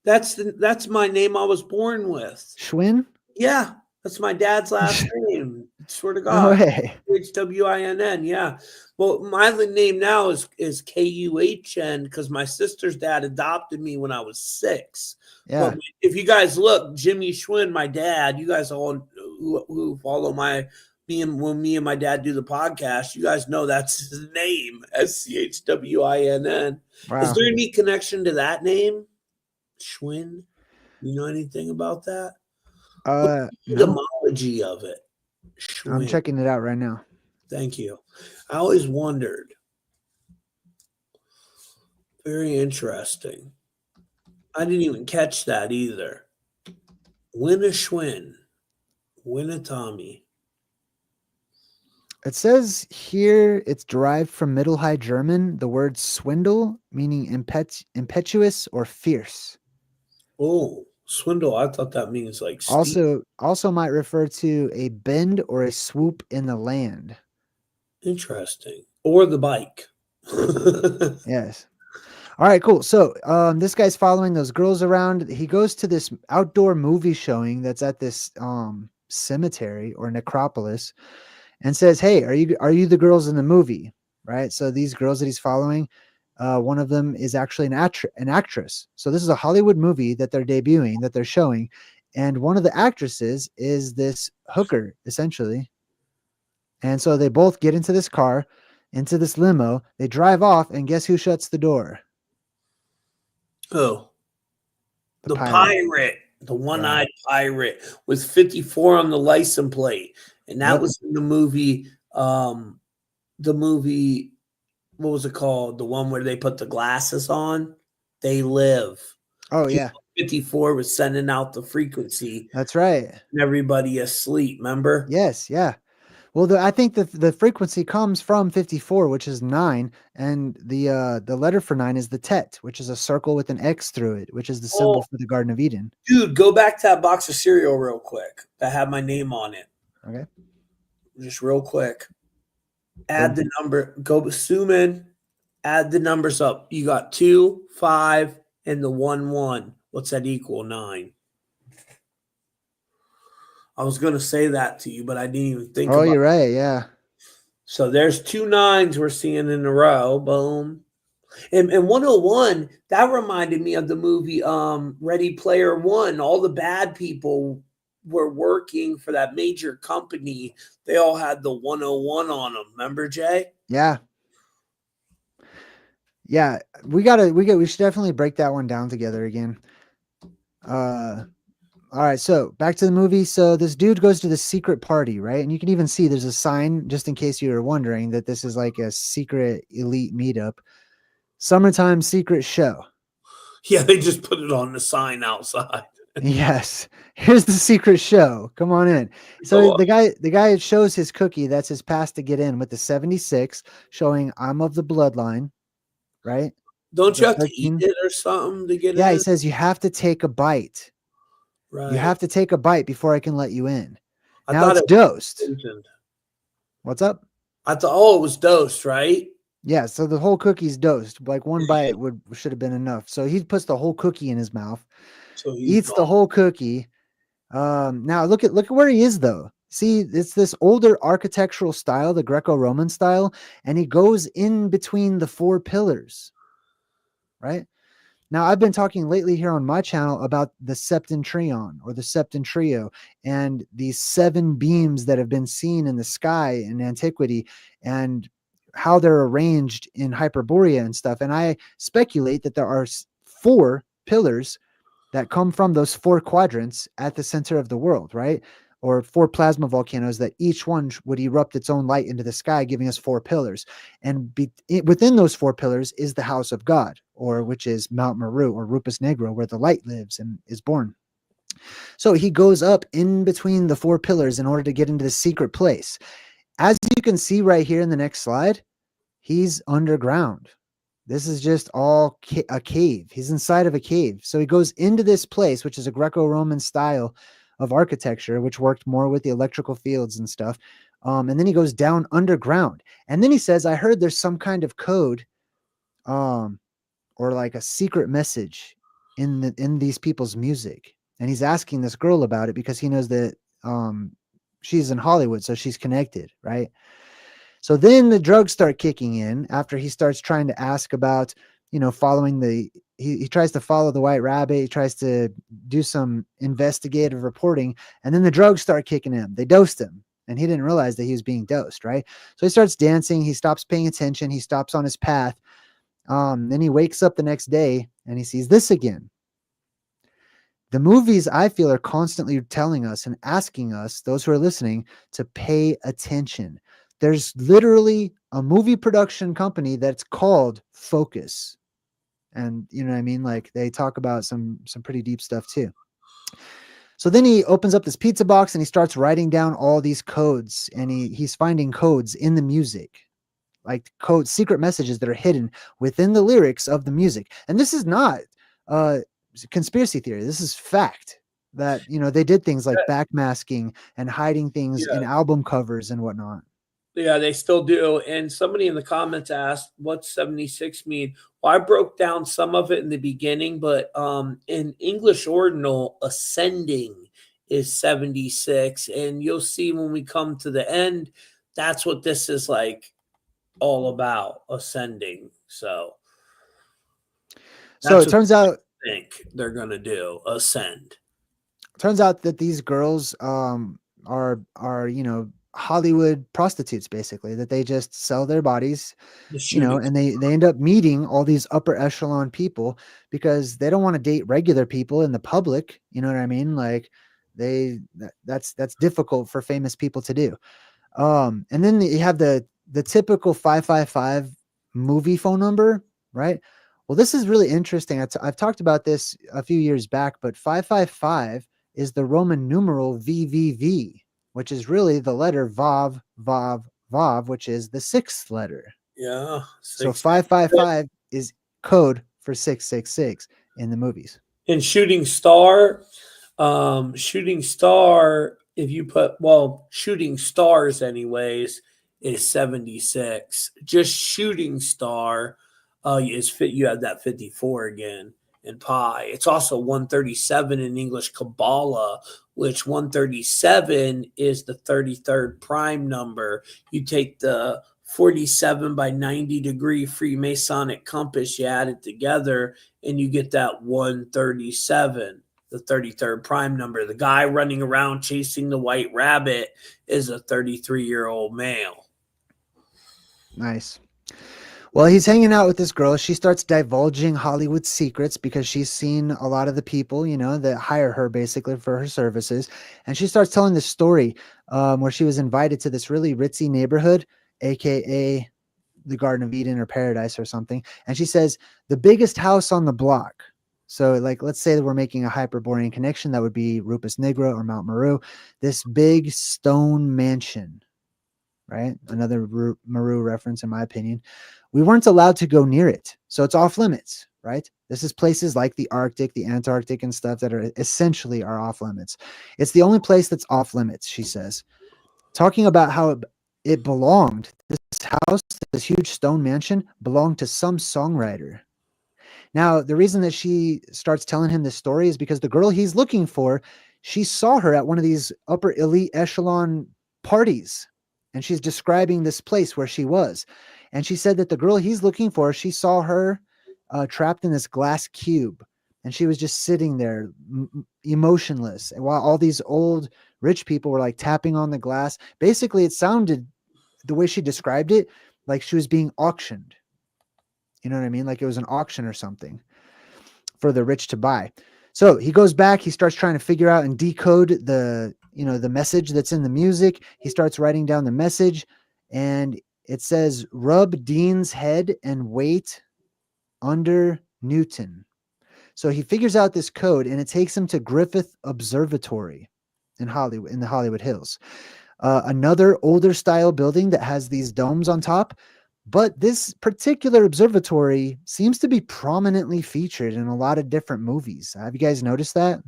that's my name I was born with. Schwinn? Yeah, that's my dad's last name. Swear to No God. way. H-W-I-N-N, yeah. Well, my name now is K-U-H-N because my sister's dad adopted me when I was 6. Yeah. But if you guys look, Jimmy Schwinn, my dad, you guys all who follow when me and my dad do the podcast, you guys know that's his name, S-C-H-W-I-N-N. Wow. Is there any connection to that name, Schwinn? You know anything about that? No. Etymology of it. Schwinn. I'm checking it out right now. Thank you. I always wondered. Very interesting. I didn't even catch that either. Win a Schwinn. Win a Tommy. It says here it's derived from Middle High German, the word swindle, meaning impetuous or fierce. Oh, swindle. I thought that means like steal. Also might refer to a bend or a swoop in the land. Interesting. Or the bike. Yes. All right, cool. So this guy's following those girls around. He goes to this outdoor movie showing that's at this cemetery or necropolis, and says, "Hey, are you the girls in the movie?" Right. So these girls that he's following, one of them is actually an actress. So this is a Hollywood movie that they're debuting, that they're showing, and one of the actresses is this hooker, essentially. And so they both get into this car, into this limo. They drive off, and guess who shuts the door? Oh, the pirate. The Yeah. one-eyed pirate with 54 on the license plate. And that Yep. was in the movie, what was it called? The one where they put the glasses on. They Live. Oh Kilo yeah. 54 was sending out the frequency That's right. and everybody asleep, remember? Yes. Yeah. Well, I think the frequency comes from 54, which is 9, and the letter for 9 is the tet, which is a circle with an X through it, which is the Oh, symbol for the Garden of Eden. dude, go back to that box of cereal real quick that had my name on it. Okay. Just real quick. Add Boom. the number, go zoom in, add the numbers up. You got 2, 5, and the 1, 1. What's that equal? 9. I was going to say that to you, but I didn't even think Oh, about you're it. right. Yeah. So there's 2 nines we're seeing in a row. Boom. And 101, that reminded me of the movie Ready Player One. All the bad people were working for that major company. They all had the 101 on them. Remember, Jay? Yeah. Yeah. We should definitely break that one down together again. All right, so back to the movie. So this dude goes to the secret party, right? And you can even see there's a sign, just in case you were wondering, that this is like a secret elite meetup. Summertime secret show. Yeah, they just put it on the sign outside. Yes. Here's the secret show. Come on in. So Go up. the guy shows his cookie. That's his pass to get in with the 76, showing I'm of the bloodline, right? Don't The you have to eat 13. it or something to get Yeah, he in? says you have to take a bite. You Right. have to take a bite before I can let you in. I Now thought it's it was dosed. poisoned. What's up? I thought, oh, it was dosed, right? Yeah, so the whole cookie's dosed. Like one bite should have been enough. So he puts the whole cookie in his mouth, So he's eats gone. the whole cookie. Now look at where he is though. See, it's this older architectural style, the Greco-Roman style, and he goes in between the 4 pillars, right? Now, I've been talking lately here on my channel about the septentrion or the septentrio and these 7 beams that have been seen in the sky in antiquity and how they're arranged in Hyperborea and stuff. And I speculate that there are 4 pillars that come from those 4 quadrants at the center of the world, right? Or 4 plasma volcanoes that each one would erupt its own light into the sky, giving us 4 pillars. And within those 4 pillars is the house of God, or which is Mount Meru or Rupus Negro, where the light lives and is born. So he goes up in between the 4 pillars in order to get into the secret place. As you can see right here in the next slide, he's underground. This is just all a cave. He's inside of a cave. So he goes into this place, which is a Greco-Roman style of architecture, which worked more with the electrical fields and stuff. And then he goes down underground. And then he says, I heard there's some kind of code or like a secret message in these people's music. And he's asking this girl about it because he knows that she's in Hollywood, so she's connected, right? So then the drugs start kicking in after he starts trying to ask about, following he tries to follow the white rabbit. He tries to do some investigative reporting, and then the drugs start kicking in. They dosed him, and he didn't realize that he was being dosed, right? So he starts dancing. He stops paying attention. He stops on his path. Then he wakes up the next day, and he sees this again. The movies, I feel, are constantly telling us and asking us, those who are listening, to pay attention. There's literally a movie production company that's called Focus. And you know what I mean? Like they talk about some pretty deep stuff too. So then he opens up this pizza box and he starts writing down all these codes, and he's finding codes in the music, like codes, secret messages that are hidden within the lyrics of the music. And this is not uh conspiracy theory. This is fact that, they did things like backmasking and hiding things in Yeah. album covers and whatnot. Yeah, they still do. And somebody in the comments asked, what's 76 mean? Well, I broke down some of it in the beginning, but in English ordinal, ascending is 76. And you'll see when we come to the end, that's what this is like all about, ascending. So So that's it what I think they're going to do, ascend. turns out that these girls are Hollywood prostitutes, basically, that they just sell their bodies, The you know, shooting. and they end up meeting all these upper echelon people because they don't want to date regular people in the public. You know what I mean? Like that's difficult for famous people to do. And then you have the typical 555 movie phone number, right? Well, this is really interesting. I've talked about this a few years back, but 555 is the Roman numeral VVV, which is really the letter Vav, Vav, Vav, which is the sixth letter. Yeah. So Six. 555 is code for 666 in the movies. And shooting star, if you put, well, shooting stars anyways, is 76. Just shooting star is fit. You have that 54 again in pi. It's also 137 in English Kabbalah, which 137 is the 33rd prime number. You take the 47 by 90 degree Freemasonic compass, you add it together, and you get that 137, the 33rd prime number. The guy running around chasing the white rabbit is a 33-year-old male. Nice. Well, he's hanging out with this girl. She starts divulging Hollywood secrets because she's seen a lot of the people, you know, that hire her basically for her services. And she starts telling this story where she was invited to this really ritzy neighborhood, aka the Garden of Eden or Paradise or something. And she says, the biggest house on the block. So, like, let's say that we're making a Hyperborean connection. That would be Rupus Nigra or Mount Meru. This big stone mansion, right? Another Meru reference, in my opinion. We weren't allowed to go near it. So it's off limits, right? This is places like the Arctic, the Antarctic, and stuff that are essentially are off limits. It's the only place that's off limits, she says. Talking about how it belonged, this house, this huge stone mansion, belonged to some songwriter. Now, the reason that she starts telling him this story is because the girl he's looking for, she saw her at one of these upper elite echelon parties. And she's describing this place where she was. And she said that the girl he's looking for, she saw her trapped in this glass cube. And she was just sitting there emotionless. And while all these old rich people were like tapping on the glass, basically it sounded, the way she described it, like she was being auctioned. You know what I mean? Like it was an auction or something for the rich to buy. So he goes back, he starts trying to figure out and decode the, you know, the message that's in the music. He starts writing down the message and it says, rub Dean's head and wait under Newton. So he figures out this code and it takes him to Griffith Observatory in Hollywood, in the Hollywood Hills. Another older style building that has these domes on top. But this particular observatory seems to be prominently featured in a lot of different movies. Have you guys noticed that?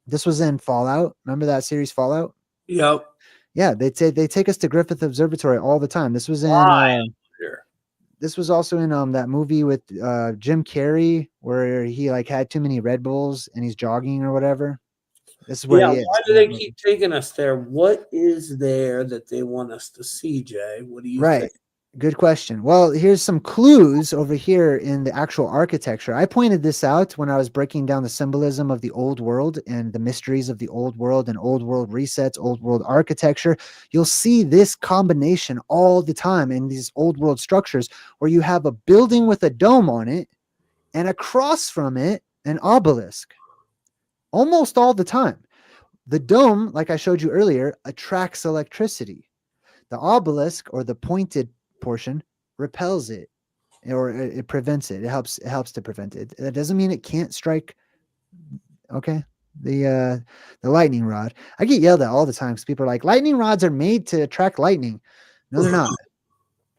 This was in Fallout. Remember that series Fallout? Yep. Yeah, they take us to Griffith Observatory all the time. This was in Why? this was also in that movie with Jim Carrey where he like had too many Red Bulls and he's jogging or whatever. This is where Yeah, he is. why do they keep taking us there? What is there that they want us to see, Jay? What do you Right. think? Good question. Well, here's some clues over here in the actual architecture. I pointed this out when I was breaking down the symbolism of the old world and the mysteries of the old world and old world resets, old world architecture. You'll see this combination all the time in these old world structures where you have a building with a dome on it and across from it, an obelisk. Almost all the time. The dome, like I showed you earlier, attracts electricity. The obelisk or the pointed portion repels it or it prevents it. It helps to prevent it. That doesn't mean it can't strike. Okay. The lightning rod. I get yelled at all the time because people are like, lightning rods are made to attract lightning. No, they're not.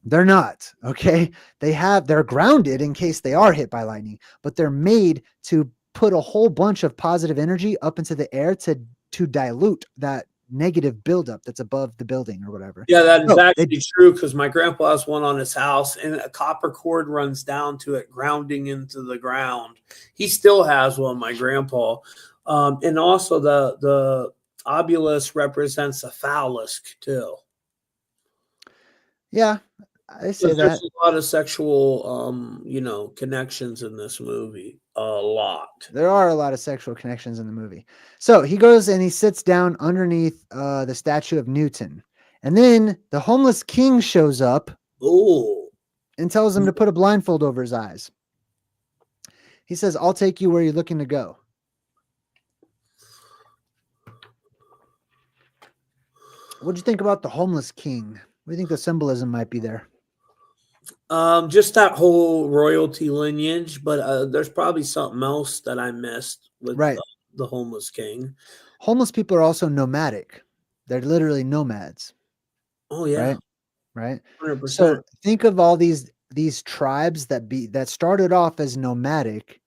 They're not. Okay. They're grounded in case they are hit by lightning, but they're made to put a whole bunch of positive energy up into the air to dilute that negative buildup that's above the building or whatever. Yeah, that is actually true because my grandpa has one on his house and a copper cord runs down to it, grounding into the ground. He still has one, my grandpa. And also the obelisk represents a phallus too. Yeah, I say that. There's a lot of sexual, connections in this movie. A lot. There are a lot of sexual connections in the movie. So he goes and he sits down underneath the statue of Newton. And then the homeless king shows up Oh, and tells him to put a blindfold over his eyes. He says, I'll take you where you're looking to go. What'd you think about the homeless king? What do you think the symbolism might be there? just that whole royalty lineage, but there's probably something else that I missed with Right. the homeless king. Homeless people are also nomadic. They're literally nomads, Oh yeah, right? Right. 100%. So think of all these tribes that started off as nomadic,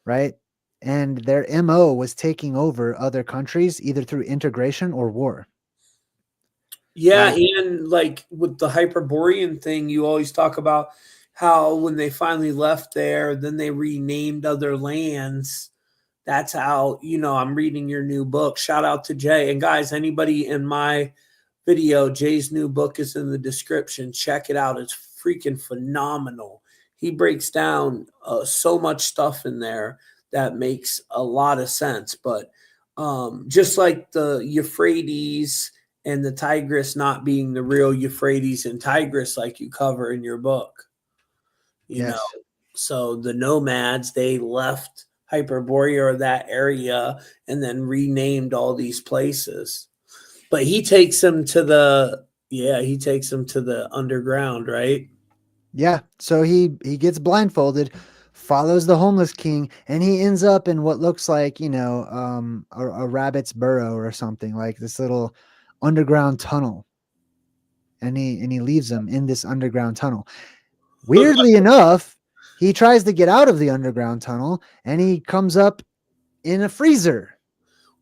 right? And their MO was taking over other countries either through integration or war. Yeah, Right. and like with the Hyperborean thing, you always talk about how when they finally left there, then they renamed other lands. That's how, I'm reading your new book. Shout out to Jay. And guys, anybody in my video, Jay's new book is in the description. Check it out. It's freaking phenomenal. He breaks down so much stuff in there that makes a lot of sense. But just like the Euphrates and the Tigris not being the real Euphrates and Tigris, like you cover in your book, you know. Yes. So the nomads, they left Hyperborea or that area and then renamed all these places. But he takes them to the underground, right? Yeah. So he gets blindfolded, follows the homeless king, and he ends up in what looks like, a rabbit's burrow or something, like this little underground tunnel. And he leaves him in this underground tunnel. Weirdly enough, he tries to get out of the underground tunnel and he comes up in a freezer.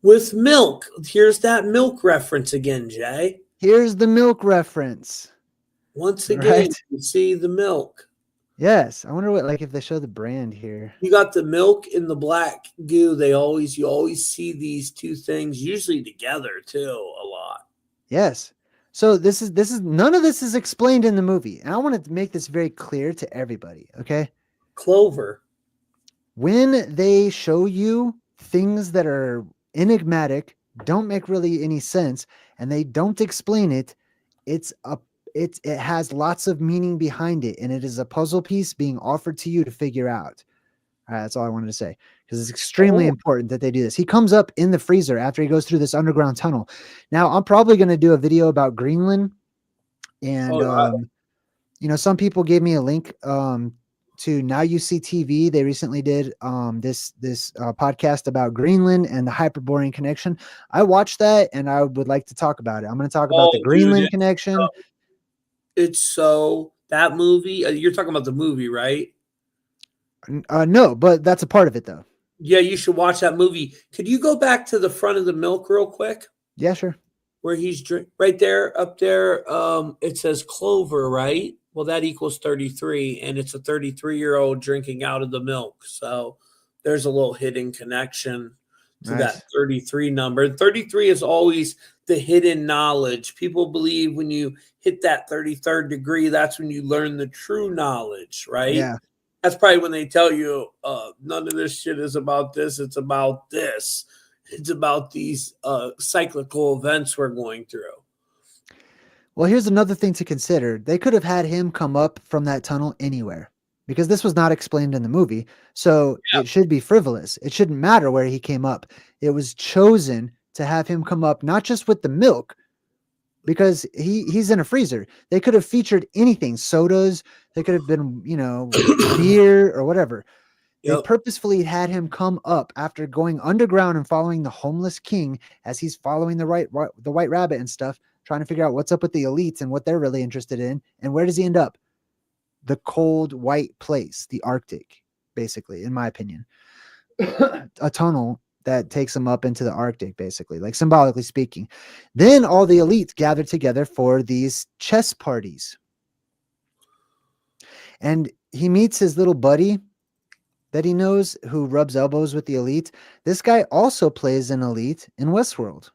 With milk. Here's that milk reference again, Jay. Here's the milk reference. Once again, Right? you see the milk. Yes. I wonder if they show the brand here. You got the milk and the black goo. You always see these two things usually together too a lot. Yes. So this is none of this is explained in the movie. And I want to make this very clear to everybody, okay? Clover. When they show you things that are enigmatic, don't make really any sense, and they don't explain it, it has lots of meaning behind it, and it is a puzzle piece being offered to you to figure out. All right, that's all I wanted to say, because it's extremely important that they do this. He comes up in the freezer after he goes through this underground tunnel. Now, I'm probably going to do a video about Greenland, and some people gave me a link to Now You See TV. They recently did this podcast about Greenland and the Hyperborean connection. I watched that, and I would like to talk about it. I'm going to talk about the Greenland connection. It's so that movie. You're talking about the movie, right? No, but that's a part of it, though. Yeah, you should watch that movie. Could you go back to the front of the milk real quick? Yeah, sure. Where he's right there, up there. It says Clover, right? Well, that equals 33, and it's a 33-year-old drinking out of the milk. So there's a little hidden connection to that 33 number. 33 is always the hidden knowledge. People believe when you hit that 33rd degree, that's when you learn the true knowledge, right? Yeah. That's probably when they tell you none of this shit is about this. It's about this. It's about these cyclical events we're going through. Well, here's another thing to consider. They could have had him come up from that tunnel anywhere, because this was not explained in the movie. So It should be frivolous. It shouldn't matter where he came up. It was chosen to have him come up, not just with the milk, because he's in a freezer. They could have featured anything, sodas. They could have been, beer or whatever. They purposefully had him come up after going underground and following the homeless king as he's following the white rabbit and stuff, trying to figure out what's up with the elites and what they're really interested in. And where does he end up? The cold white place, the Arctic, basically, in my opinion. A tunnel that takes him up into the Arctic, basically, like symbolically speaking. Then all the elites gather together for these chess parties. And he meets his little buddy that he knows who rubs elbows with the elite. This guy also plays an elite in Westworld.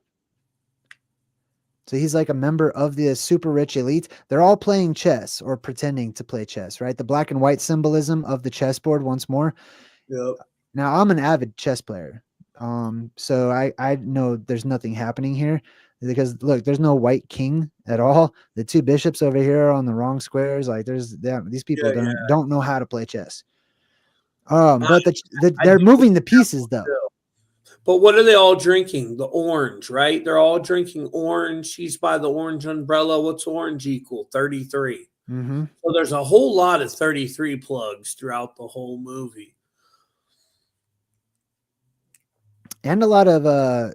So he's like a member of the super rich elite. They're all playing chess or pretending to play chess, right? The black and white symbolism of the chessboard once more. Yep. Now, I'm an avid chess player. So I know there's nothing happening here. because look, there's no white king at all. The two bishops over here are on the wrong squares. Like these people Yeah, yeah. don't know how to play chess. I, But I they're do moving the pieces though. too. But what are they all drinking? The orange, right? They're all drinking orange. She's by the orange umbrella. What's orange equal? 33. Hmm. So there's a whole lot of 33 plugs throughout the whole movie. And a lot of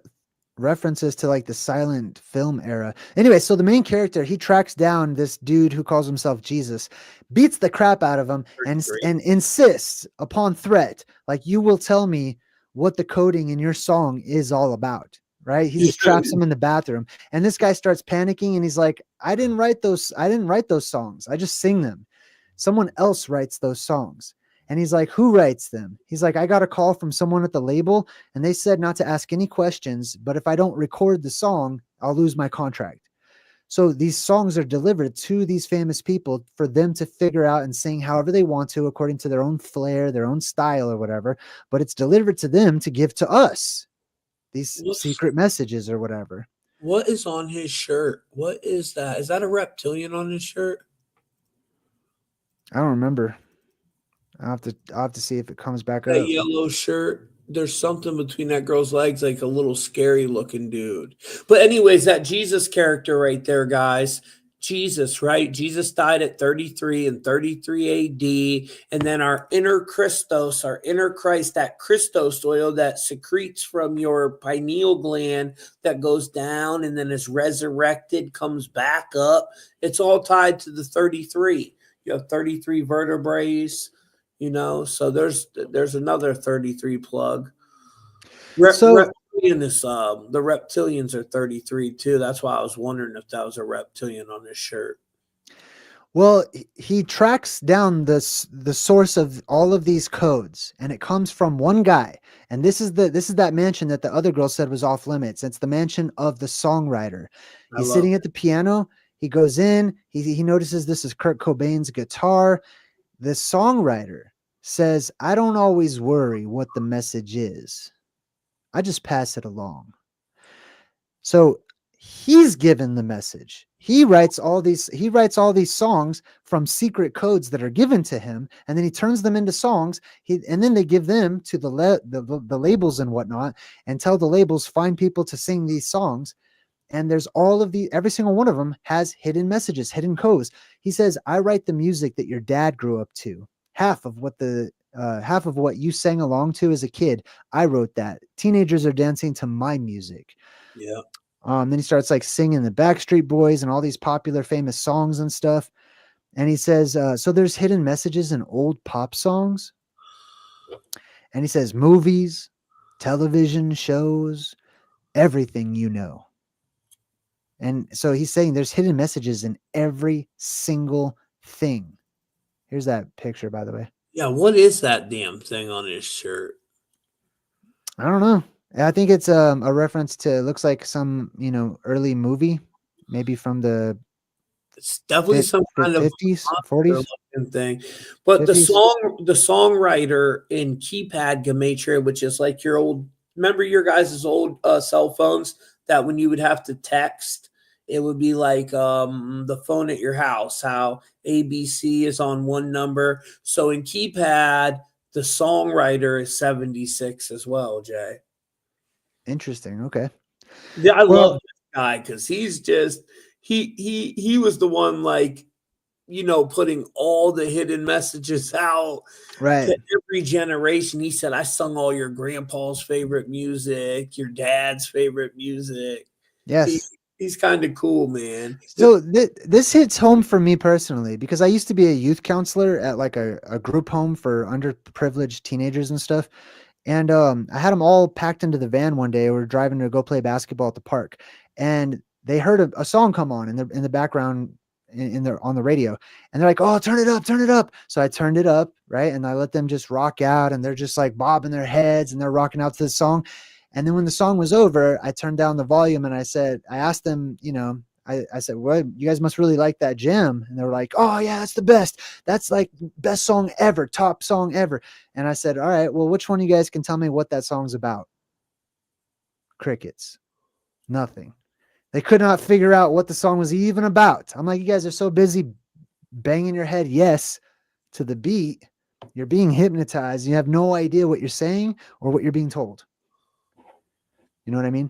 references to like the silent film era. Anyway, so the main character, he tracks down this dude who calls himself Jesus, beats the crap out of him, and 33. insists upon threat, like, you will tell me what the coding in your song is all about. Right? He just traps him in the bathroom, and this guy starts panicking, and he's like, I didn't write those songs. I just sing them. Someone else writes those songs. And he's like, who writes them? He's like, I got a call from someone at the label, and they said not to ask any questions, but if I don't record the song, I'll lose my contract. So these songs are delivered to these famous people for them to figure out and sing however they want to, according to their own flair, their own style, or whatever. But it's delivered to them to give to us, these secret messages or whatever. What is on his shirt? What is that? Is that a reptilian on his shirt? I don't remember. I'll have to see if it comes back That up. yellow shirt. There's something between that girl's legs, like a little scary looking dude. But anyways, that Jesus character right there, guys. Jesus, right? Jesus died at 33 and 33 AD. And then our inner Christos, our inner Christ, that Christos oil that secretes from your pineal gland that goes down and then is resurrected, comes back up. It's all tied to the 33. You have 33 vertebrae, so there's another 33 plug. So Reptilian is the reptilians are 33 too. That's why I was wondering if that was a reptilian on his shirt. well, he tracks down the source of all of these codes, and it comes from one guy. And this is that mansion that the other girl said was off limits. It's the mansion of the songwriter. I He's love sitting at the piano. He goes in. He notices this is Kurt Cobain's guitar. The songwriter says, I don't always worry what the message is. I just pass it along. So he's given the message. He writes all these songs from secret codes that are given to him, and then he turns them into songs. And then they give them to the labels and whatnot, and tell the labels, find people to sing these songs. And there's every single one of them has hidden messages, hidden codes. He says, I write the music that your dad grew up to. Half of what you sang along to as a kid, I wrote that. Teenagers are dancing to my music. Yeah. Then he starts like singing the Backstreet Boys and all these popular famous songs and stuff. And he says, so there's hidden messages in old pop songs. And he says, movies, television shows, everything you know. And so he's saying there's hidden messages in every single thing. Here's that picture, by the way. Yeah, what is that damn thing on his shirt? I don't know. I think it's a reference to, looks like some, early movie, maybe from the It's definitely some kind of 50s, monster 40s, looking thing. But 50s. the songwriter in keypad Gematria, which is like your old, remember your guys' old cell phones that when you would have to text, it would be like the phone at your house, how ABC is on one number. So in keypad, the songwriter is 76 as well, Jay. Interesting. Okay. Yeah, I love Well, this guy because he's just he was the one, like, putting all the hidden messages out right. to every generation. He said, I sung all your grandpa's favorite music, your dad's favorite music. He, Yes. he's kind of cool, man. So this hits home for me personally, because I used to be a youth counselor at like a group home for underprivileged teenagers and stuff. And I had them all packed into the van one day. We were driving to go play basketball at the park, and they heard a song come on in the background on the radio, and they're like, "Oh, turn it up, turn it up!" So I turned it up, right, and I let them just rock out, and they're just like bobbing their heads and they're rocking out to the song. And then when the song was over, I turned down the volume and I asked them, I said, well, you guys must really like that jam. And they were like, oh yeah, that's the best. That's like best song ever, top song ever. And I said, all right, well, which one of you guys can tell me what that song's about? Crickets. Nothing. They could not figure out what the song was even about. I'm like, you guys are so busy banging your head yes to the beat. You're being hypnotized. You have no idea what you're saying or what you're being told. You know what I mean?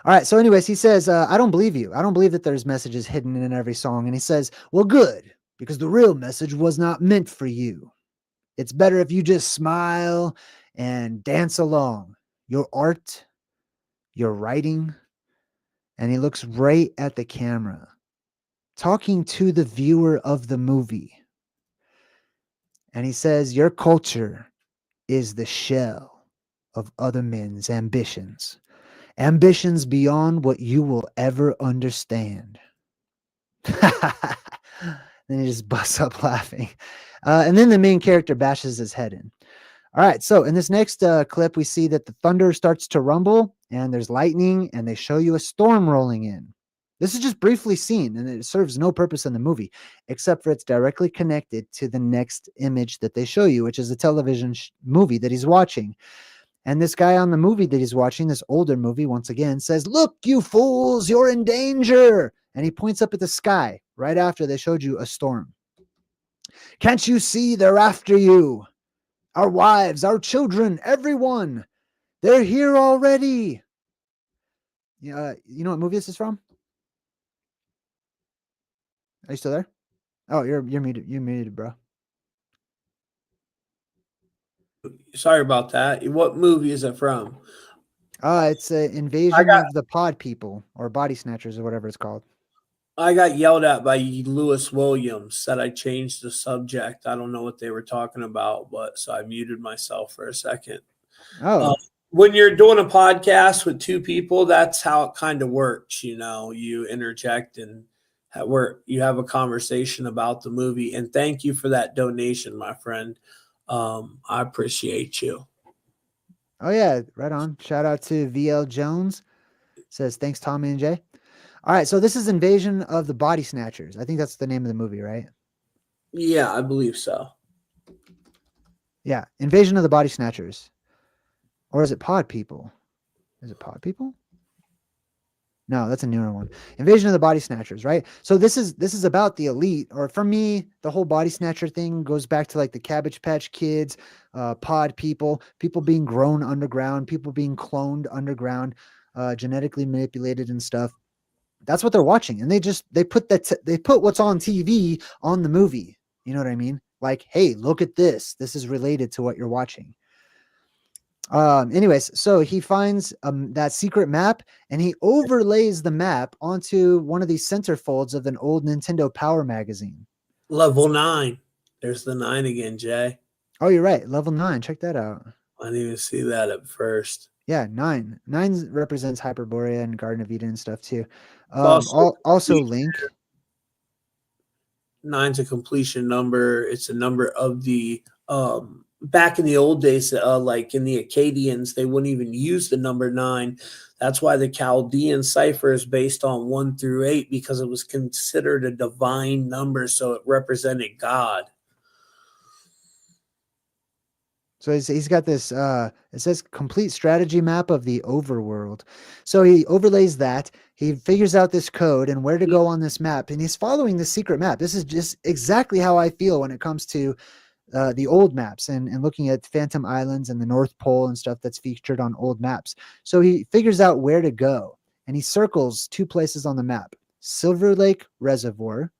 All right. So, anyways, he says, I don't believe you. I don't believe that there's messages hidden in every song. And he says, well, good, because the real message was not meant for you. It's better if you just smile and dance along. Your art, your writing. And he looks right at the camera, talking to the viewer of the movie. And he says, your culture is the shell of other men's ambitions. Ambitions beyond what you will ever understand. Then he just busts up laughing. And then the main character bashes his head in. All right. So in this next clip, we see that the thunder starts to rumble and there's lightning and they show you a storm rolling in. This is just briefly seen and it serves no purpose in the movie, except for it's directly connected to the next image that they show you, which is a television movie that he's watching. And this guy on the movie that he's watching, this older movie, once again says, look, you fools, you're in danger. And he points up at the sky right after they showed you a storm. Can't you see they're after you? Our wives, our children, everyone. They're here already. You know what movie this is from? Are you still there? Oh, you're muted. You're muted, bro. Sorry about that. What movie is it from? It's an invasion of the pod people or body snatchers or whatever it's called. I got yelled at by Lewis Williams, said I changed the subject. I don't know what they were talking about, but so I muted myself for a second. Oh. When you're doing a podcast with two people, that's how it kind of works. You know, you interject and you have a conversation about the movie. And thank you for that donation, my friend. I appreciate you. Oh, yeah. Right on. Shout out to VL Jones. Says, thanks, Tommy and Jay. All right. So this is Invasion of the Body Snatchers. I think that's the name of the movie, right? Yeah, I believe so. Yeah. Invasion of the Body Snatchers. Or is it Pod People? Is it Pod People? No, that's a newer one. Invasion of the Body Snatchers, right? So this is about the elite, or for me, the whole body snatcher thing goes back to like the Cabbage Patch Kids, pod people being grown underground, people being cloned underground, genetically manipulated and stuff. That's what they're watching, and they put what's on TV on the movie. You know what I mean? Like, hey, look at this. This is related to what you're watching. Anyways, so he finds that secret map and he overlays the map onto one of these centerfolds of an old Nintendo Power magazine. Level 9. There's the 9 again, Jay. Oh, you're right. Level 9. Check that out. I didn't even see that at first. Yeah, 9. 9 represents Hyperborea and Garden of Eden and stuff too. Also Link. 9's a completion number. It's a number of the back in the old days, like in the Akkadians, they wouldn't even use the number 9. That's why the Chaldean cipher is based on 1 through 8, because it was considered a divine number, so it represented God. So he's got this, it says complete strategy map of the overworld. So he overlays that. He figures out this code and where to go on this map. And he's following the secret map. This is just exactly how I feel when it comes to the old maps and looking at Phantom Islands and the North Pole and stuff that's featured on old maps. So he figures out where to go and he circles 2 places on the map. Silver Lake Reservoir,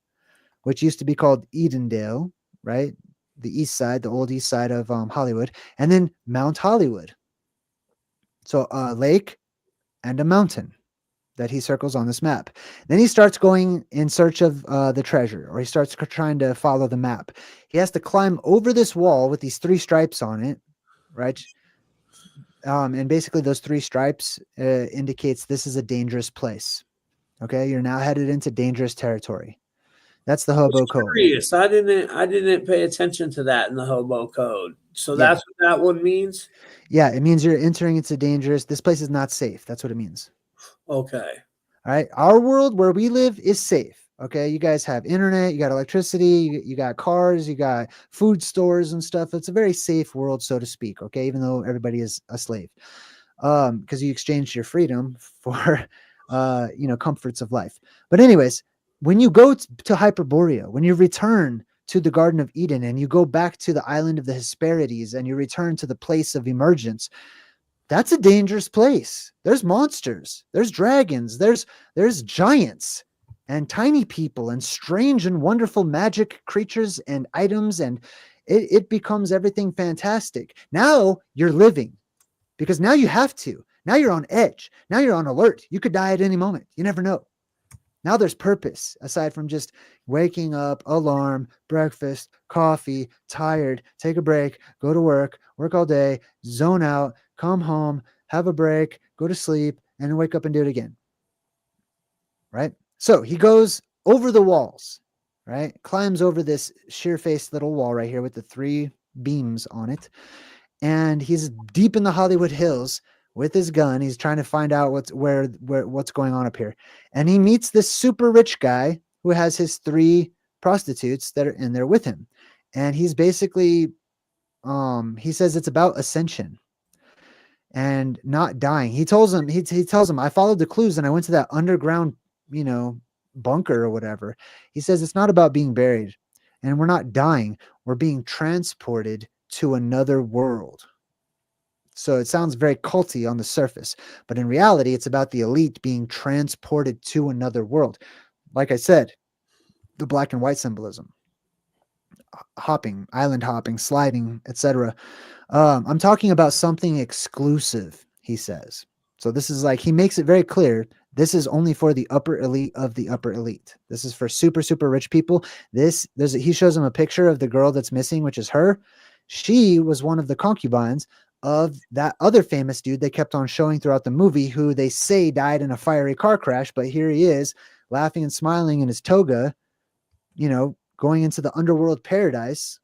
which used to be called Edendale, right? The east side, the old east side of Hollywood, and then Mount Hollywood. So a lake and a mountain that he circles on this map. Then he starts going in search of the treasure, or he starts trying to follow the map. He has to climb over this wall with these 3 stripes on it, right? And basically those 3 stripes indicates this is a dangerous place. Okay, you're now headed into dangerous territory. That's the hobo code. Curious. I didn't pay attention to that in the hobo code. So that's what that one means? Yeah, it means you're entering into dangerous. This place is not safe. That's what it means. Okay. All right. Our world where we live is safe. Okay. You guys have internet, you got electricity, you got cars, you got food stores and stuff. It's a very safe world, so to speak. Okay. Even though everybody is a slave. Because you exchanged your freedom for comforts of life. But anyways, when you go to Hyperborea, when you return to the Garden of Eden and you go back to the island of the Hesperides and you return to the place of emergence, that's a dangerous place. There's monsters, there's dragons, there's giants and tiny people and strange and wonderful magic creatures and items, and it becomes everything fantastic. Now you're living, because now you have to. Now you're on edge. Now you're on alert. You could die at any moment. You never know. Now there's purpose aside from just waking up, alarm, breakfast, coffee, tired, take a break, go to work all day, zone out, come home, have a break, go to sleep, and then wake up and do it again. Right? So he goes over the walls, right? Climbs over this sheer-faced little wall right here with the 3 beams on it. And he's deep in the Hollywood Hills with his gun. He's trying to find out what's going on up here. And he meets this super rich guy who has his 3 prostitutes that are in there with him. And he's basically, he says it's about ascension and not dying. He tells him, I followed the clues and I went to that underground, bunker or whatever. He says it's not about being buried and we're not dying. We're being transported to another world. So it sounds very culty on the surface, but in reality, it's about the elite being transported to another world. Like I said, the black and white symbolism, hopping, island hopping, sliding, etc. I'm talking about something exclusive, he says. So this is like, he makes it very clear. This is only for the upper elite of the upper elite. This is for super, super rich people. He shows him a picture of the girl that's missing, which is her. She was one of the concubines of that other famous dude they kept on showing throughout the movie, who they say died in a fiery car crash, but here he is laughing and smiling in his toga, going into the underworld paradise,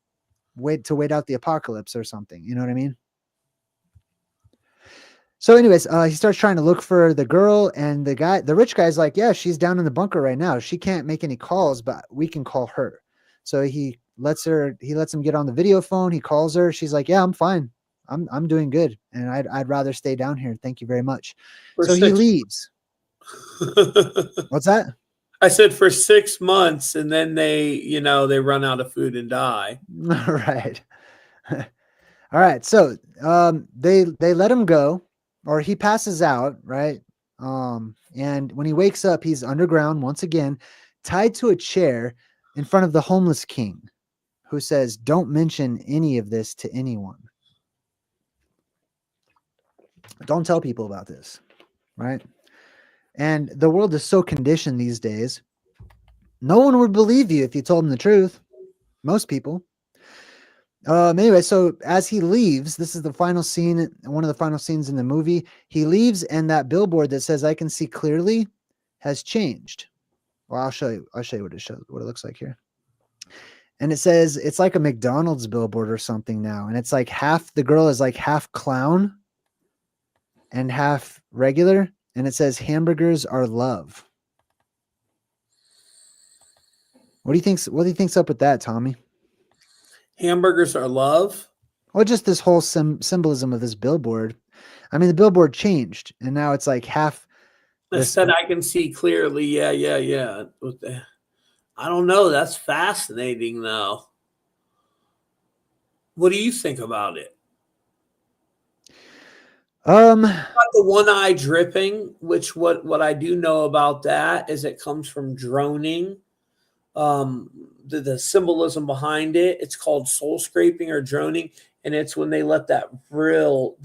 wait out the apocalypse or something. You know what I mean? So anyways, he starts trying to look for the girl, and the rich guy's like, yeah, she's down in the bunker right now. She can't make any calls, but we can call her. So he lets him get on the video phone. He calls her. She's like, yeah, I'm fine. I'm doing good. And I'd rather stay down here. Thank you very much. So he leaves. What's that? I said for 6 months, and then they run out of food and die. Right. All right. So they let him go, or he passes out, right? And when he wakes up, he's underground once again, tied to a chair in front of the homeless king, who says, don't mention any of this to anyone. Don't tell people about this, right? And the world is so conditioned these days. No one would believe you if you told them the truth. Most people. Anyway, so as he leaves, this is the final scene, one of the final scenes in the movie. He leaves, and that billboard that says "I can see clearly" has changed. Well, I'll show you what it looks like here. And it says it's like a McDonald's billboard or something now, and it's like the girl is like half clown and half regular, and it says hamburgers are love. What do you think's up with that, Tommy? Hamburgers are love? Well, just this whole symbolism of this billboard. I mean, the billboard changed, and now it's like half. I said I can see clearly. Yeah. I don't know. That's fascinating, though. What do you think about it? About the one eye dripping, which what I do know about that is it comes from droning. The symbolism behind it, it's called soul scraping or droning, and it's when they let that vril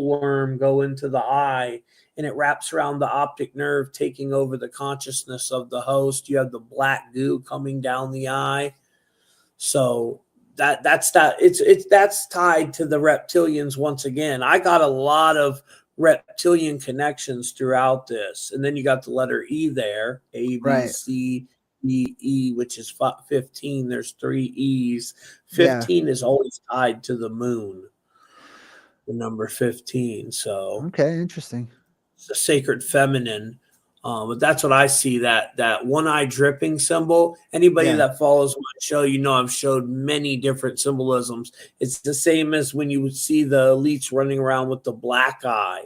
worm go into the eye, and it wraps around the optic nerve, taking over the consciousness of the host. You have the black goo coming down the eye, so that's tied to the reptilians once again. I got a lot of reptilian connections throughout this, and then you got the letter E there, A, B, C, E, which is 15. There's 3 E's. 15 is always tied to the moon, the number 15. So okay, interesting. It's a sacred feminine. But that's what I see, that one eye dripping symbol. Anybody that follows my show, I've showed many different symbolisms. It's the same as when you would see the elites running around with the black eye.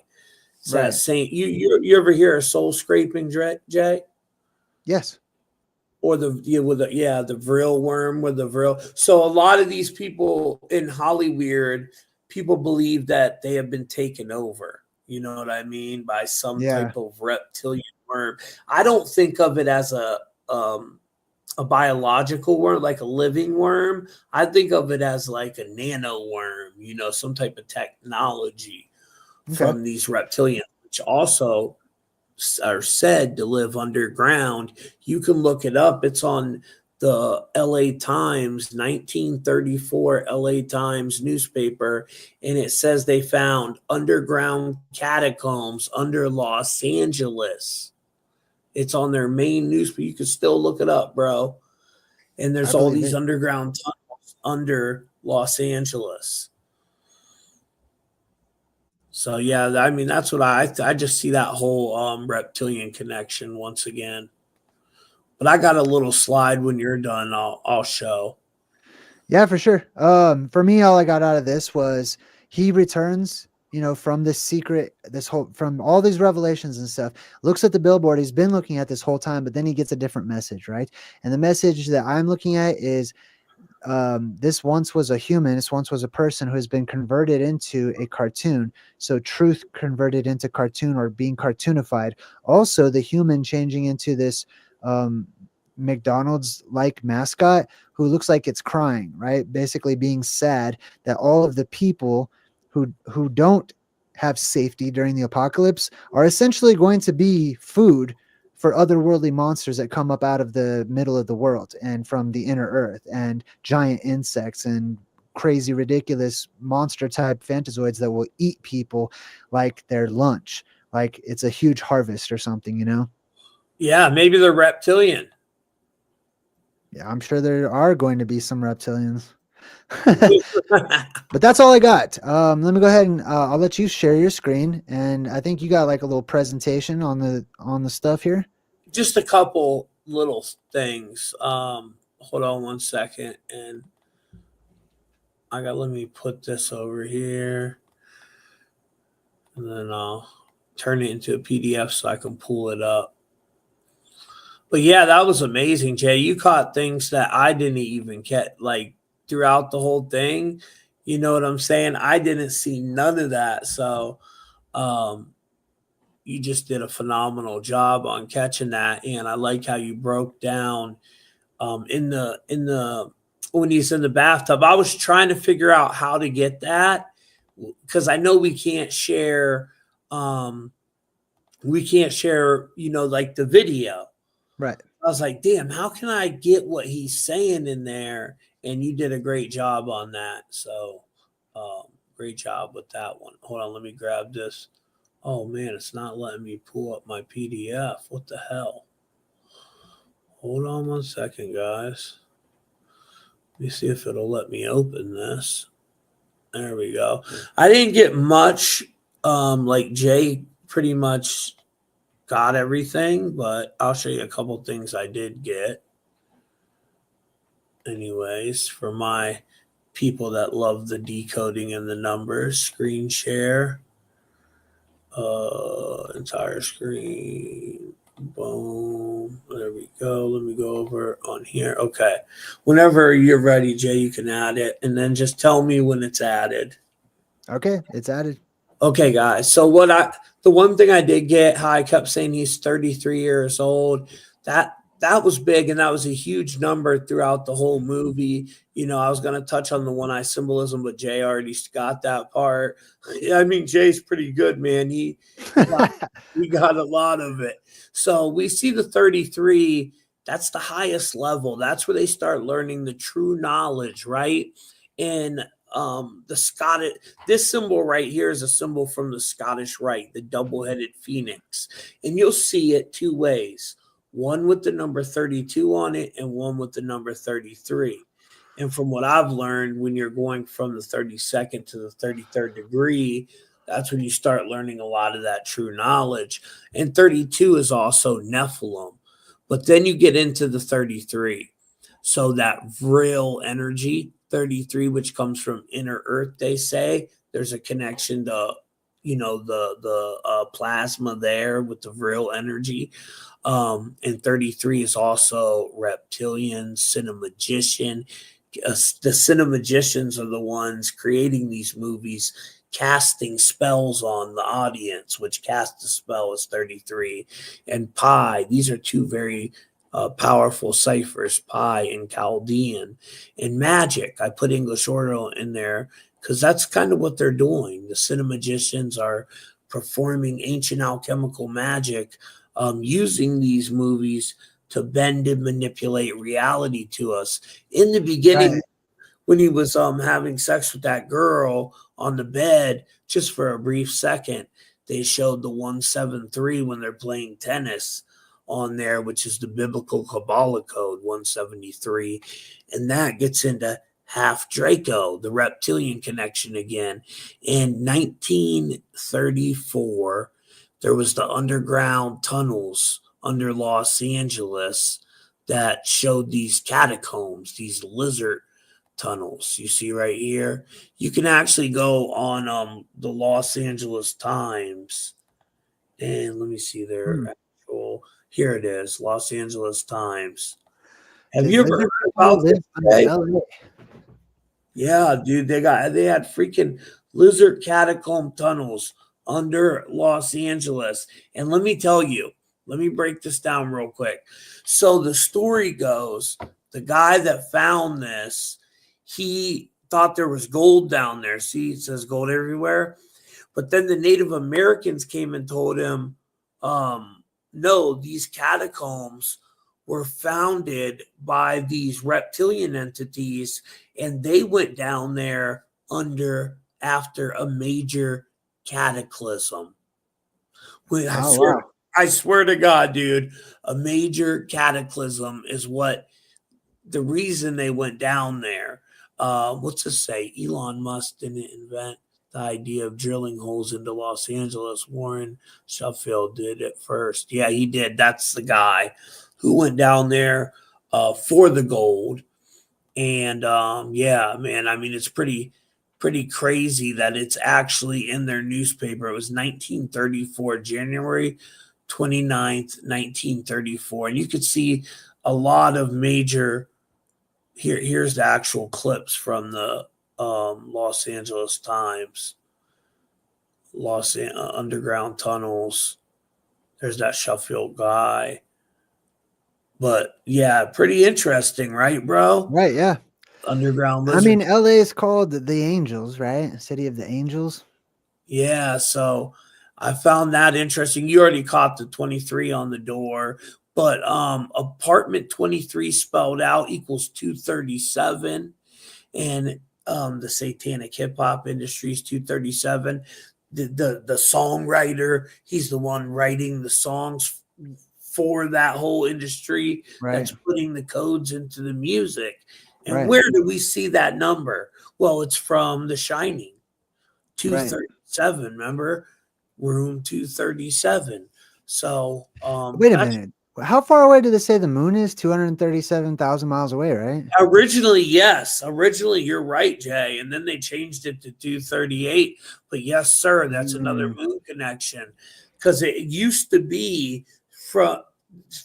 It's that Right. same. You ever hear of soul scraping, Jay? Yes. Or the vril worm with the vril. So a lot of these people in Hollywood, people believe that they have been taken over. You know what I mean, by some Yeah. type of reptilian worm. I don't think of it as a biological worm, like a living worm. I think of it as like a nano worm. Some type of technology Okay. from these reptilians, which also are said to live underground. You can look it up. It's on the LA Times, 1934 LA Times newspaper, and it says they found underground catacombs under Los Angeles. It's on their main newspaper. You can still look it up, bro. And I there's all believe these it. underground tunnels under Los Angeles. So yeah, I mean that's what I just see that whole reptilian connection once again. But I got a little slide when you're done. I'll show. Yeah, for sure. For me, all I got out of this was he returns, from this secret, from all these revelations and stuff, looks at the billboard he's been looking at this whole time, but then he gets a different message, right? And the message that I'm looking at is this once was a human, this once was a person who has been converted into a cartoon. So truth converted into cartoon or being cartoonified. Also, the human changing into this um, McDonald's like mascot who looks like it's crying, right? Basically being sad that all of the people who don't have safety during the apocalypse are essentially going to be food for otherworldly monsters that come up out of the middle of the world and from the inner earth, and giant insects and crazy ridiculous monster type phantazoids that will eat people like their lunch, like it's a huge harvest or something. Yeah, maybe they're reptilian. Yeah, I'm sure there are going to be some reptilians. But that's all I got. Let me go ahead and I'll let you share your screen, and I think you got like a little presentation on the stuff here. Just a couple little things. Hold on one second, and let me put this over here, and then I'll turn it into a PDF so I can pull it up. But yeah, that was amazing, Jay. You caught things that I didn't even get, like throughout the whole thing. You know what I'm saying? I didn't see none of that. So um, you just did a phenomenal job on catching that. And I like how you broke down in the when he's in the bathtub. I was trying to figure out how to get that because I know um, we can't share, like the video. Right. I was like, damn, how can I get what he's saying in there? And you did a great job on that. So, great job with that one. Hold on, let me grab this. Oh man, it's not letting me pull up my PDF. What the hell? Hold on one second, guys. Let me see if it'll let me open this. There we go. I didn't get much. Like Jay pretty much got everything, but I'll show you a couple things I did get. Anyways, for my people that love the decoding and the numbers, screen share, entire screen, boom, there we go. Let me go over on here. Okay, whenever you're ready, Jay, you can add it, and then just tell me when it's added. Okay, it's added. Okay, guys. So the one thing I did get, how I kept saying he's 33 years old, that was big, and that was a huge number throughout the whole movie. I was going to touch on the one eye symbolism, but Jay already got that part. I mean, Jay's pretty good, man. He got a lot of it. So we see the 33. That's the highest level. That's where they start learning the true knowledge, right? And the Scottish, this symbol right here is a symbol from the Scottish Rite, the double-headed phoenix, and you'll see it two ways: one with the number 32 on it and one with the number 33. And from what I've learned, when you're going from the 32nd to the 33rd degree, that's when you start learning a lot of that true knowledge. And 32 is also Nephilim, but then you get into the 33. So that real energy, 33, which comes from inner earth, they say there's a connection to the plasma there with the real energy. And 33 is also reptilian, cinemagician. The cinemagicians are the ones creating these movies, casting spells on the audience, which cast a spell is 33. And pi, these are two very powerful ciphers, pi and Chaldean. And magic, I put English order in there because that's kind of what they're doing. The cinemagicians are performing ancient alchemical magic, using these movies to bend and manipulate reality to us. In the beginning, Right. when he was having sex with that girl on the bed, just for a brief second, they showed the 173 when they're playing tennis on there, which is the biblical Kabbalah code 173. And that gets into half Draco, the reptilian connection again. In 1934, there was the underground tunnels under Los Angeles that showed these catacombs, these lizard tunnels. You see right here. You can actually go on the Los Angeles Times, and let me see their Hmm. actual. Here it is, Los Angeles Times. Have Did you ever lizard heard people about this? live under Jay? LA? Yeah, dude, they had freaking lizard catacomb tunnels under Los Angeles. And let me tell you, let me break this down real quick. So the story goes, the guy that found this, he thought there was gold down there. See, it says gold everywhere. But then the Native Americans came and told him, no, these catacombs were founded by these reptilian entities, and they went down there after a major cataclysm. Oh wow. I swear to God, dude, a major cataclysm is what the reason they went down there. What's it say? Elon Musk didn't invent the idea of drilling holes into Los Angeles. Warren Sheffield did it first. Yeah, he did. That's the guy who went down there for the gold. And yeah, man, I mean, it's pretty crazy that it's actually in their newspaper. It was 1934, January 29th, 1934. And you could see a lot of major here's the actual clips from the Los Angeles Times. Underground tunnels. There's that Sheffield guy. But yeah, pretty interesting, right, bro? Right. Yeah. Underground I lizard. mean, LA is called the Angels, right? City of the Angels. Yeah, so I found that interesting. You already caught the 23 on the door, but apartment 23 spelled out equals 237, and the satanic hip hop industry is 237. The songwriter, he's the one writing the songs for that whole industry Right. that's putting the codes into the music. And Right. where do we see that number? Well, it's from The Shining. Right. 237, remember? Room 237. So Wait a that's minute. How far away did they say the moon is? 237,000 miles away, right? originally, yes. Originally, you're right, Jay. And then they changed it to 238. But yes, sir, that's another Mm, moon connection. Because it used to be from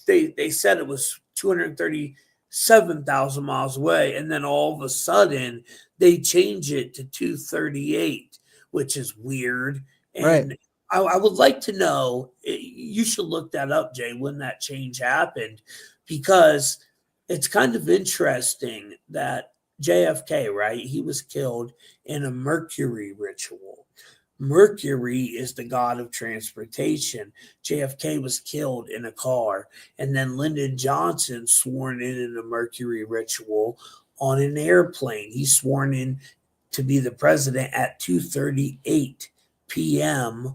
they said it was 237,000 miles away, and then all of a sudden they change it to 238, which is weird. right. And I would like to know, you should look that up, Jay, when that change happened, because it's kind of interesting that JFK, right? He was killed in a Mercury ritual. Mercury is the god of transportation. JFK was killed in a car, and then Lyndon Johnson sworn in a Mercury ritual on an airplane. He's sworn in to be the president at 2:38 p.m.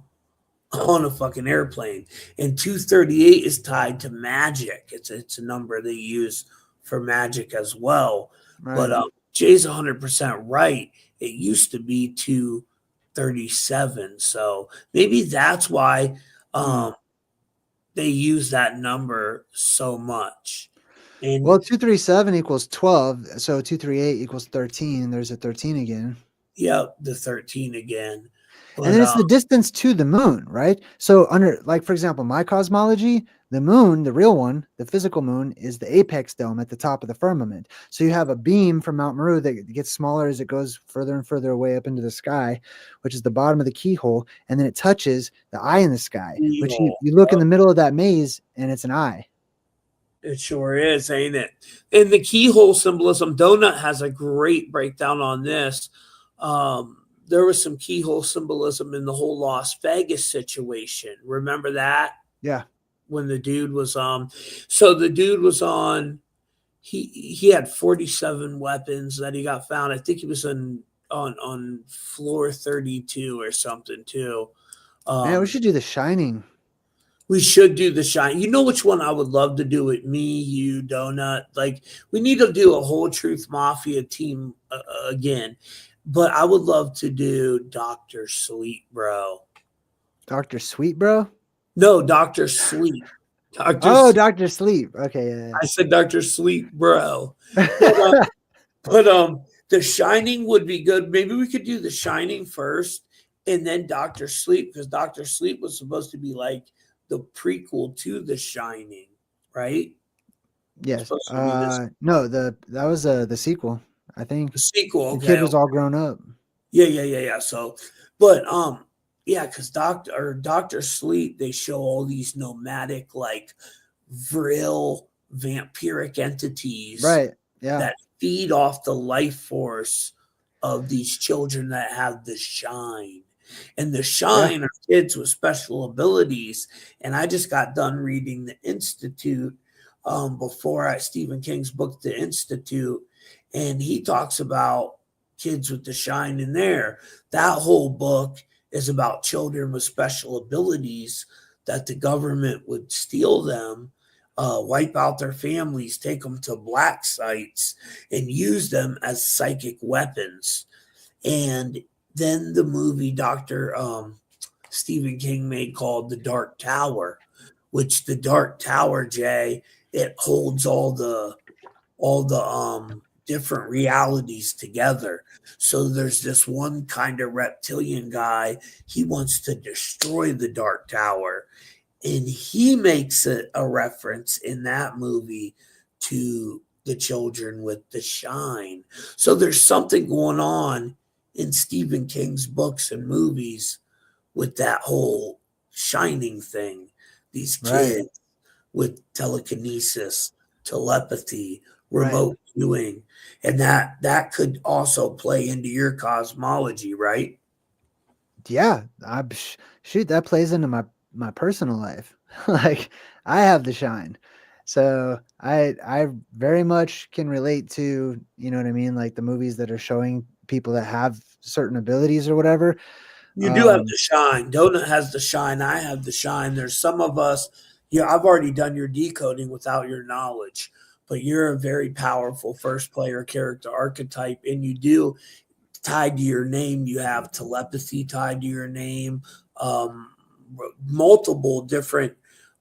on a fucking airplane. And 238 is tied to magic. It's a number they use for magic as well. But Right. Jay's 100% right. It used to be 237. So maybe that's why Hmm. they use that number so much. And Well, 237 equals 12. So 238 equals 13. There's a 13 again. yeah, the 13 again. And But then it's the distance to the moon, right? So under, like, for example, my cosmology, the moon, the real one, the physical moon, is the apex dome at the top of the firmament. So you have a beam from Mount Meru that gets smaller as it goes further and further away up into the sky, which is the bottom of the keyhole, and then it touches the eye in the sky, which you look in the middle of that maze and it's an eye. it sure is, ain't it? And the keyhole symbolism, Donut has a great breakdown on this. There was some keyhole symbolism in the whole Las Vegas situation. Remember that? Yeah. When the dude was so the dude was on, he had 47 weapons that he got found. I think he was on floor 32 or something too. Man, we should do The Shining. We should do The Shine. You know which one I would love to do it? Me, you, Donut. Like, we need to do a whole Truth Mafia team again. But I would love to do Dr. Sleep, bro. Dr. Sweet, bro? No, Dr. Sleep. Dr. Sleep. Okay, yeah. I said Dr. Sleep, bro. But The Shining would be good. Maybe we could do The Shining first and then Dr. Sleep, because Dr. Sleep was supposed to be like the prequel to The Shining, right? Yes. No, that was the sequel, I think. The sequel. The Okay. kid was all grown up. Yeah. So, but yeah, because Dr. Sleep, they show all these nomadic, like vril vampiric entities, Right. Yeah. that feed off the life force of these children that have the shine. And the shine are kids with special abilities. And I just got done reading The Institute before Stephen King's book, The Institute, and he talks about kids with the shine in there. That whole book is about children with special abilities that the government would steal them, wipe out their families, take them to black sites, and use them as psychic weapons. And then the movie Dr. Stephen King made called The Dark Tower, which the Dark Tower, Jay, it holds all the different realities together. So there's this one kind of reptilian guy. He wants to destroy the Dark Tower. And he makes a reference in that movie to the children with the shine. So there's something going on in Stephen King's books and movies with that whole shining thing. These kids with telekinesis, telepathy, remote viewing, and that could also play into your cosmology, right? Yeah, shoot, that plays into my personal life. Like, I have the shine, so I very much can relate to, you know what I mean, like the movies that are showing people that have certain abilities or whatever. You do have the shine. Donut has the shine. I have the shine. There's some of us. Yeah, I've already done your decoding without your knowledge, but you're a very powerful first player character archetype, and you do, tied to your name, you have telepathy tied to your name, multiple different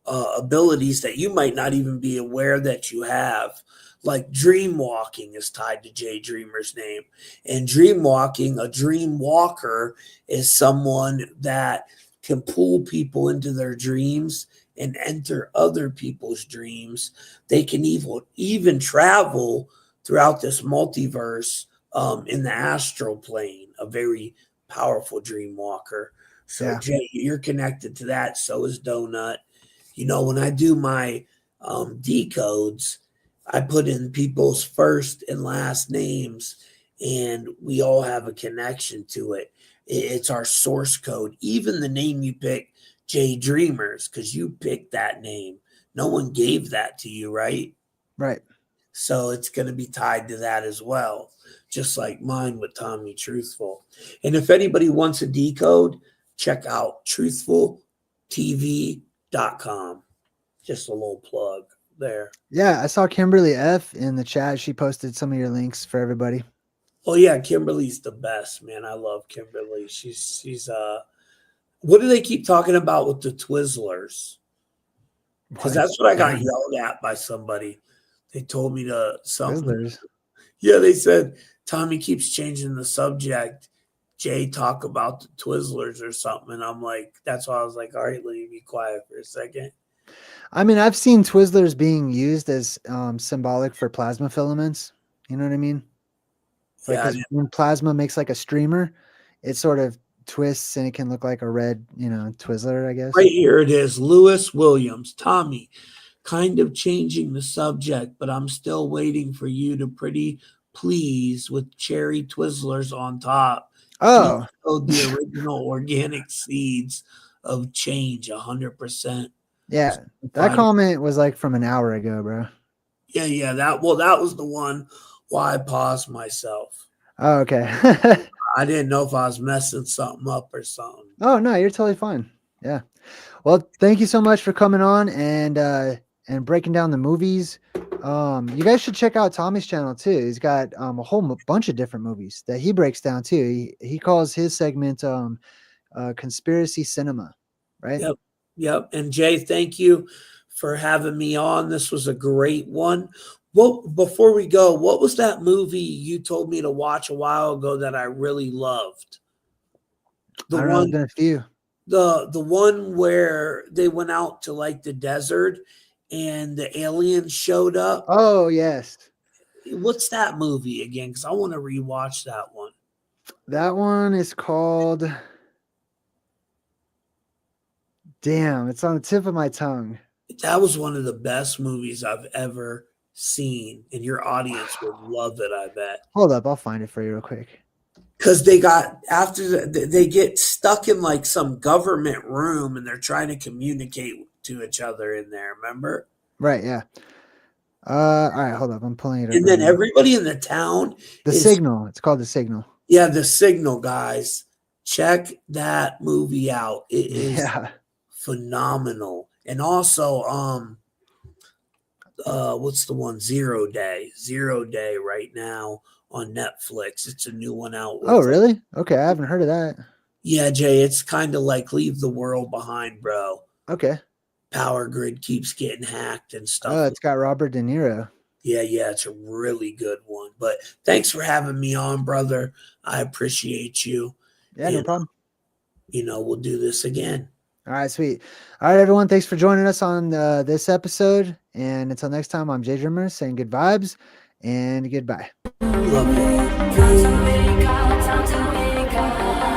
abilities that you might not even be aware that you have. Like dream walking is tied to Jay Dreamer's name. And dream walking, a dream walker is someone that can pull people into their dreams and enter other people's dreams. They can even travel throughout this multiverse in the astral plane, a very powerful dream walker. So, Jay, you're connected to that. So is Donut. You know, when I do my decodes, I put in people's first and last names, and we all have a connection to it. It's our source code. Even the name you pick, Jay Dreamerz, because you picked that name. No one gave that to you, right? Right. So it's going to be tied to that as well, just like mine with Tommy Truthful. And if anybody wants a decode, check out truthfultv.com. Just a little plug there. Yeah, I saw Kimberly F in the chat. She posted some of your links for everybody. Oh yeah, Kimberly's the best, man. I love Kimberly. She's what do they keep talking about with the Twizzlers? Because that's what I got yelled at by somebody. They told me to something. Twizzlers. Yeah, they said Tommy keeps changing the subject. Jay talk about the Twizzlers or something, and I'm like, that's why I was like, all right, let me be quiet for a second. I mean, I've seen Twizzlers being used as symbolic for plasma filaments. You know what I mean? Like, Yeah, because when plasma makes like a streamer, it sort of twists and it can look like a red, Twizzler, I guess. right here it is. Lewis Williams, Tommy, kind of changing the subject, but I'm still waiting for you to pretty please with cherry Twizzlers on top. Oh, Decode the original organic seeds of change 100%. yeah. That comment was like from an hour ago, bro. Yeah. That was the one why I paused myself. Oh, okay. I didn't know if I was messing something up or something. Oh, no, you're totally fine. Yeah. Well, thank you so much for coming on and breaking down the movies. You guys should check out Tommy's channel too. He's got a whole bunch of different movies that he breaks down too. He calls his segment conspiracy cinema, right? Yep. And Jay, thank you for having me on. This was a great one. Well, before we go, what was that movie you told me to watch a while ago that I really loved? I don't know, there's been a few. The one where they went out to like the desert and the aliens showed up. Oh, yes. What's that movie again? Because I want to rewatch that one. That one is called. Damn, it's on the tip of my tongue. That was one of the best movies I've ever seen, and your audience would love it, I bet. Hold up, I'll find it for you real quick. Because they get stuck in like some government room and they're trying to communicate to each other in there, remember? Right, yeah. All right, hold up, I'm pulling it up. And then everybody in the town Signal. It's called The Signal. Yeah, The Signal, guys. Check that movie out. It is phenomenal. And also, what's the one? Zero Day right now on Netflix. It's a new one out. Oh, really? Okay, I haven't heard of that. Yeah, Jay, it's kind of like Leave the World Behind, bro. Okay. Power grid keeps getting hacked and stuff. Oh, it's got Robert De Niro. Yeah, it's a really good one. But thanks for having me on, brother. I appreciate you. Yeah, no problem. We'll do this again. All right, sweet. All right, everyone. Thanks for joining us on this episode. And until next time, I'm Jay Dreamerz saying good vibes and goodbye. Love you.